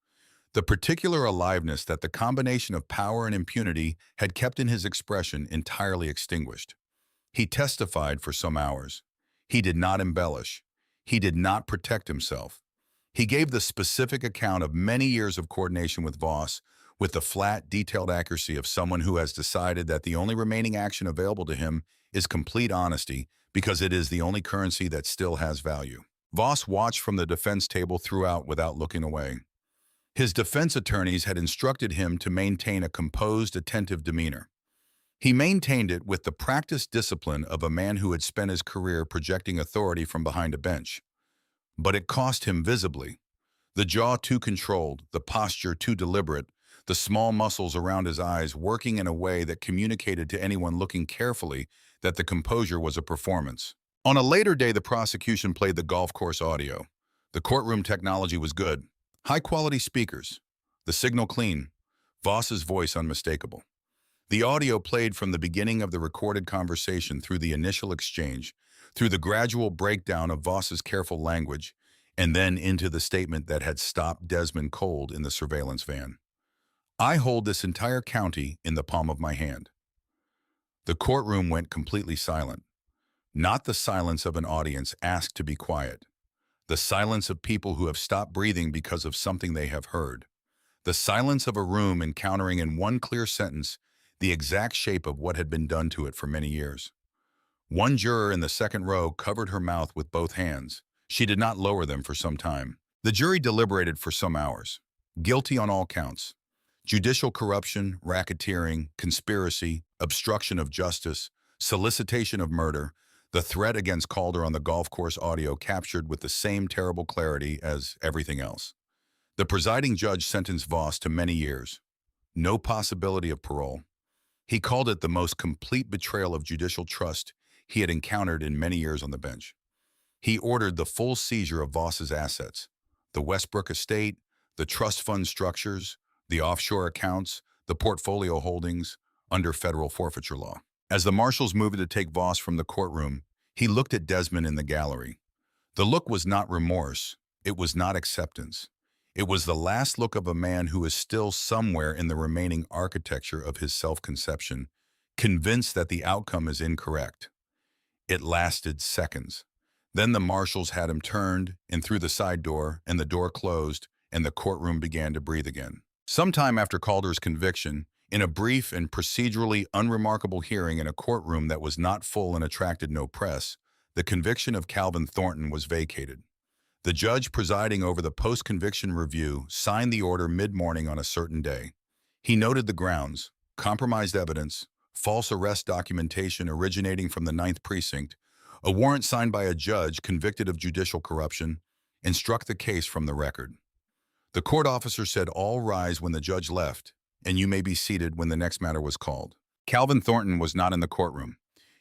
The particular aliveness that the combination of power and impunity had kept in his expression entirely extinguished. He testified for some hours. He did not embellish. He did not protect himself. He gave the specific account of many years of coordination with Voss, with the flat, detailed accuracy of someone who has decided that the only remaining action available to him is complete honesty because it is the only currency that still has value. Voss watched from the defense table throughout without looking away. His defense attorneys had instructed him to maintain a composed, attentive demeanor. He maintained it with the practiced discipline of a man who had spent his career projecting authority from behind a bench. But it cost him visibly. The jaw too controlled, the posture too deliberate, the small muscles around his eyes working in a way that communicated to anyone looking carefully that the composure was a performance. On a later day, the prosecution played the golf course audio. The courtroom technology was good. High-quality speakers. The signal clean. Voss's voice unmistakable. The audio played from the beginning of the recorded conversation through the initial exchange, through the gradual breakdown of Voss's careful language, and then into the statement that had stopped Desmond cold in the surveillance van. I hold this entire county in the palm of my hand. The courtroom went completely silent. Not the silence of an audience asked to be quiet. The silence of people who have stopped breathing because of something they have heard. The silence of a room encountering in one clear sentence the exact shape of what had been done to it for many years. One juror in the second row covered her mouth with both hands. She did not lower them for some time. The jury deliberated for some hours. Guilty on all counts. Judicial corruption, racketeering, conspiracy, obstruction of justice, solicitation of murder, the threat against Calder on the golf course audio captured with the same terrible clarity as everything else. The presiding judge sentenced Voss to many years. No possibility of parole. He called it the most complete betrayal of judicial trust he had encountered in many years on the bench. He ordered the full seizure of Voss's assets, the Westbrook estate, the trust fund structures, the offshore accounts, the portfolio holdings, under federal forfeiture law. As the marshals moved to take Voss from the courtroom, he looked at Desmond in the gallery. The look was not remorse. It was not acceptance. It was the last look of a man who is still somewhere in the remaining architecture of his self-conception, convinced that the outcome is incorrect. It lasted seconds. Then the marshals had him turned and through the side door, and the door closed, and the courtroom began to breathe again. Sometime after Calder's conviction, in a brief and procedurally unremarkable hearing in a courtroom that was not full and attracted no press, the conviction of Calvin Thornton was vacated. The judge presiding over the post-conviction review signed the order mid-morning on a certain day. He noted the grounds: compromised evidence, false arrest documentation originating from the 9th Precinct, a warrant signed by a judge convicted of judicial corruption, and struck the case from the record. The court officer said all rise when the judge left, and you may be seated when the next matter was called. Calvin Thornton was not in the courtroom.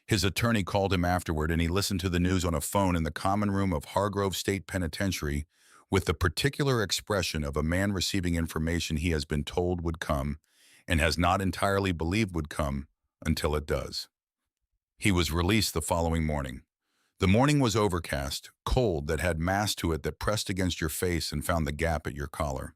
His attorney called him afterward, and he listened to the news on a phone in the common room of Hargrove State Penitentiary with the particular expression of a man receiving information he has been told would come and has not entirely believed would come until it does. He was released the following morning. The morning was overcast, cold, that had mass to it that pressed against your face and found the gap at your collar.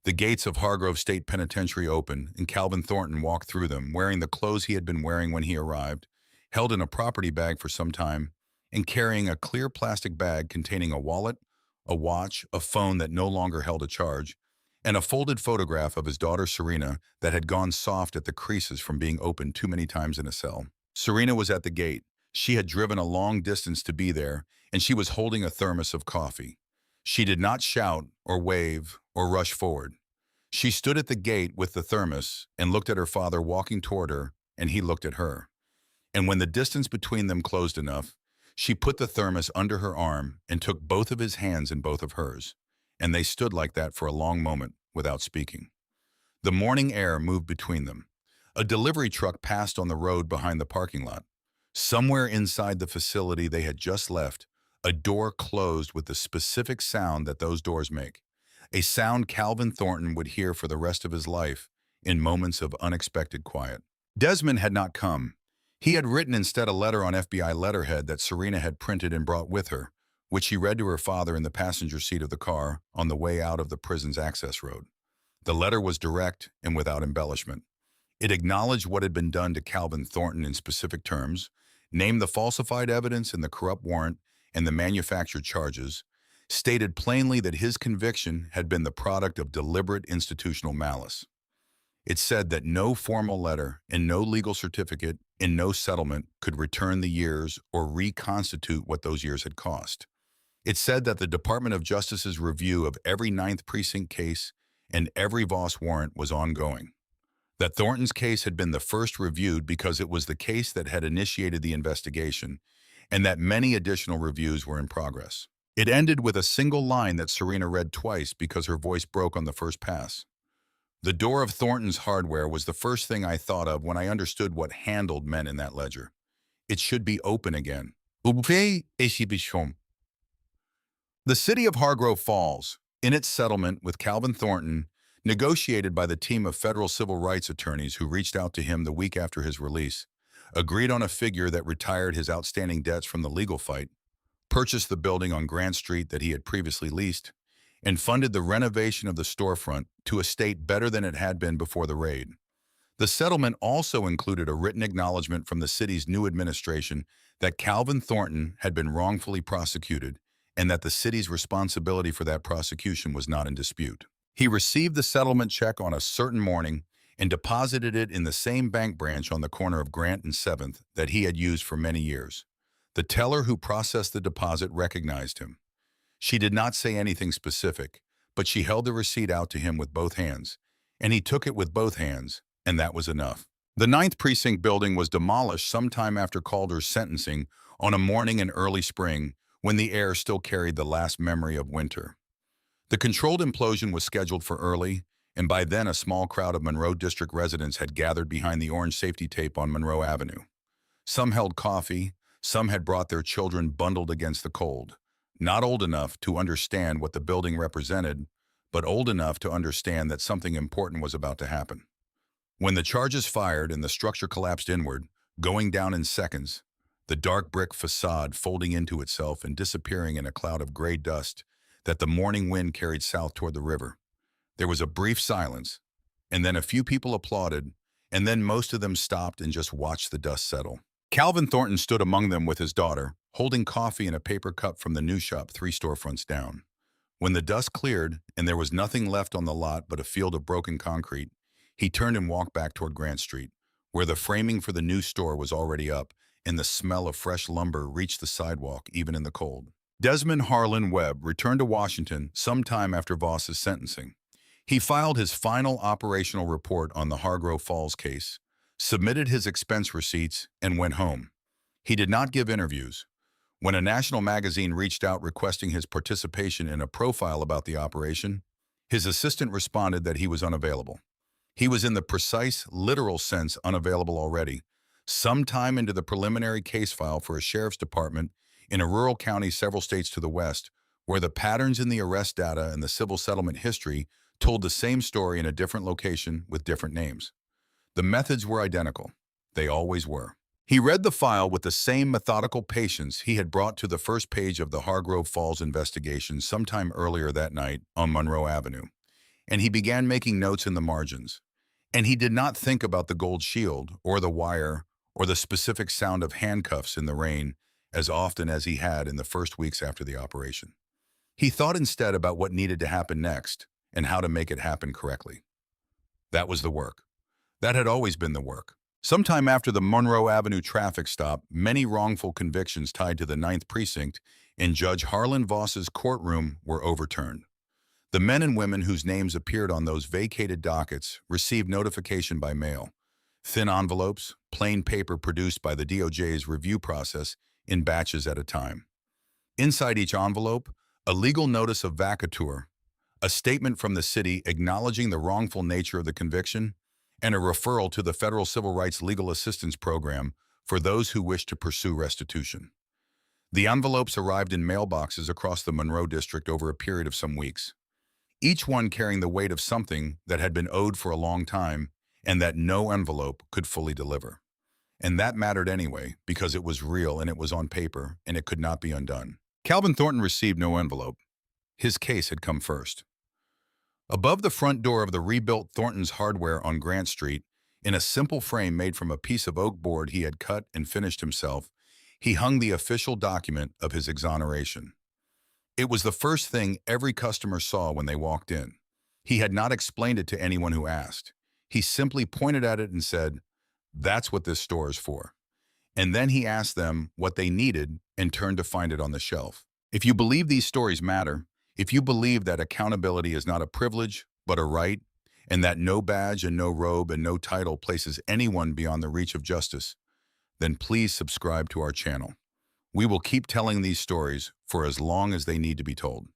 The gates of Hargrove State Penitentiary opened, and Calvin Thornton walked through them, wearing the clothes he had been wearing when he arrived, held in a property bag for some time, and carrying a clear plastic bag containing a wallet, a watch, a phone that no longer held a charge, and a folded photograph of his daughter Serena that had gone soft at the creases from being opened too many times in a cell. Serena was at the gate. She had driven a long distance to be there, and she was holding a thermos of coffee. She did not shout or wave or rush forward. She stood at the gate with the thermos and looked at her father walking toward her, and he looked at her. And when the distance between them closed enough, She put the thermos under her arm and took both of his hands in both of hers, and they stood like that for a long moment without speaking. The morning air moved between them. A delivery truck passed on the road behind the parking lot. Somewhere inside the facility they had just left, a door closed with the specific sound that those doors make, a sound Calvin Thornton would hear for the rest of his life in moments of unexpected quiet. Desmond had not come. He had written instead a letter on FBI letterhead that Serena had printed and brought with her, which she read to her father in the passenger seat of the car on the way out of the prison's access road. The letter was direct and without embellishment. It acknowledged what had been done to Calvin Thornton in specific terms, named the falsified evidence in the corrupt warrant and the manufactured charges, stated plainly that his conviction had been the product of deliberate institutional malice. It said that no formal letter and no legal certificate and no settlement could return the years or reconstitute what those years had cost. It said that the Department of Justice's review of every 9th Precinct case and every Voss warrant was ongoing. That Thornton's case had been the first reviewed because it was the case that had initiated the investigation, and that many additional reviews were in progress. It ended with a single line that Serena read twice because her voice broke on the first pass. The door of Thornton's hardware was the first thing I thought of when I understood what handled meant in that ledger. It should be open again. The city of Hargrove Falls, in its settlement with Calvin Thornton, negotiated by the team of federal civil rights attorneys who reached out to him the week after his release, agreed on a figure that retired his outstanding debts from the legal fight, purchased the building on Grant Street that he had previously leased, and funded the renovation of the storefront to a state better than it had been before the raid. The settlement also included a written acknowledgement from the city's new administration that Calvin Thornton had been wrongfully prosecuted and that the city's responsibility for that prosecution was not in dispute. He received the settlement check on a certain morning and deposited it in the same bank branch on the corner of Grant and 7th that he had used for many years. The teller who processed the deposit recognized him. She did not say anything specific, but she held the receipt out to him with both hands, and he took it with both hands, and that was enough. The 9th Precinct building was demolished sometime after Calder's sentencing on a morning in early spring when the air still carried the last memory of winter. The controlled implosion was scheduled for early, and by then a small crowd of Monroe District residents had gathered behind the orange safety tape on Monroe Avenue. Some held coffee, some had brought their children bundled against the cold. Not old enough to understand what the building represented, but old enough to understand that something important was about to happen. When the charges fired and the structure collapsed inward, going down in seconds, the dark brick facade folding into itself and disappearing in a cloud of gray dust that the morning wind carried south toward the river, there was a brief silence, and then a few people applauded, and then most of them stopped and just watched the dust settle. Calvin Thornton stood among them with his daughter, holding coffee in a paper cup from the new shop 3 storefronts down. When the dust cleared and there was nothing left on the lot but a field of broken concrete, he turned and walked back toward Grant Street, where the framing for the new store was already up and the smell of fresh lumber reached the sidewalk even in the cold. Desmond Harlan Webb returned to Washington sometime after Voss's sentencing. He filed his final operational report on the Hargrove Falls case, submitted his expense receipts, and went home. He did not give interviews. When a national magazine reached out requesting his participation in a profile about the operation, his assistant responded that he was unavailable. He was in the precise, literal sense unavailable already, sometime into the preliminary case file for a sheriff's department in a rural county several states to the west, where the patterns in the arrest data and the civil settlement history told the same story in a different location with different names. The methods were identical. They always were. He read the file with the same methodical patience he had brought to the first page of the Hargrove Falls investigation sometime earlier that night on Monroe Avenue, and he began making notes in the margins. And he did not think about the gold shield or the wire or the specific sound of handcuffs in the rain as often as he had in the first weeks after the operation. He thought instead about what needed to happen next and how to make it happen correctly. That was the work. That had always been the work. Sometime after the Monroe Avenue traffic stop, many wrongful convictions tied to the 9th Precinct in Judge Harlan Voss's courtroom were overturned. The men and women whose names appeared on those vacated dockets received notification by mail. Thin envelopes, plain paper produced by the DOJ's review process in batches at a time. Inside each envelope, a legal notice of vacatur, a statement from the city acknowledging the wrongful nature of the conviction, and a referral to the Federal Civil Rights Legal Assistance Program for those who wish to pursue restitution. The envelopes arrived in mailboxes across the Monroe District over a period of some weeks, each one carrying the weight of something that had been owed for a long time and that no envelope could fully deliver. And that mattered anyway, because it was real and it was on paper and it could not be undone. Calvin Thornton received no envelope. His case had come first. Above the front door of the rebuilt Thornton's Hardware on Grant Street, in a simple frame made from a piece of oak board he had cut and finished himself, he hung the official document of his exoneration. It was the first thing every customer saw when they walked in. He had not explained it to anyone who asked. He simply pointed at it and said, "That's what this store is for." And then he asked them what they needed and turned to find it on the shelf. If you believe these stories matter, if you believe that accountability is not a privilege, but a right, and that no badge and no robe and no title places anyone beyond the reach of justice, then please subscribe to our channel. We will keep telling these stories for as long as they need to be told.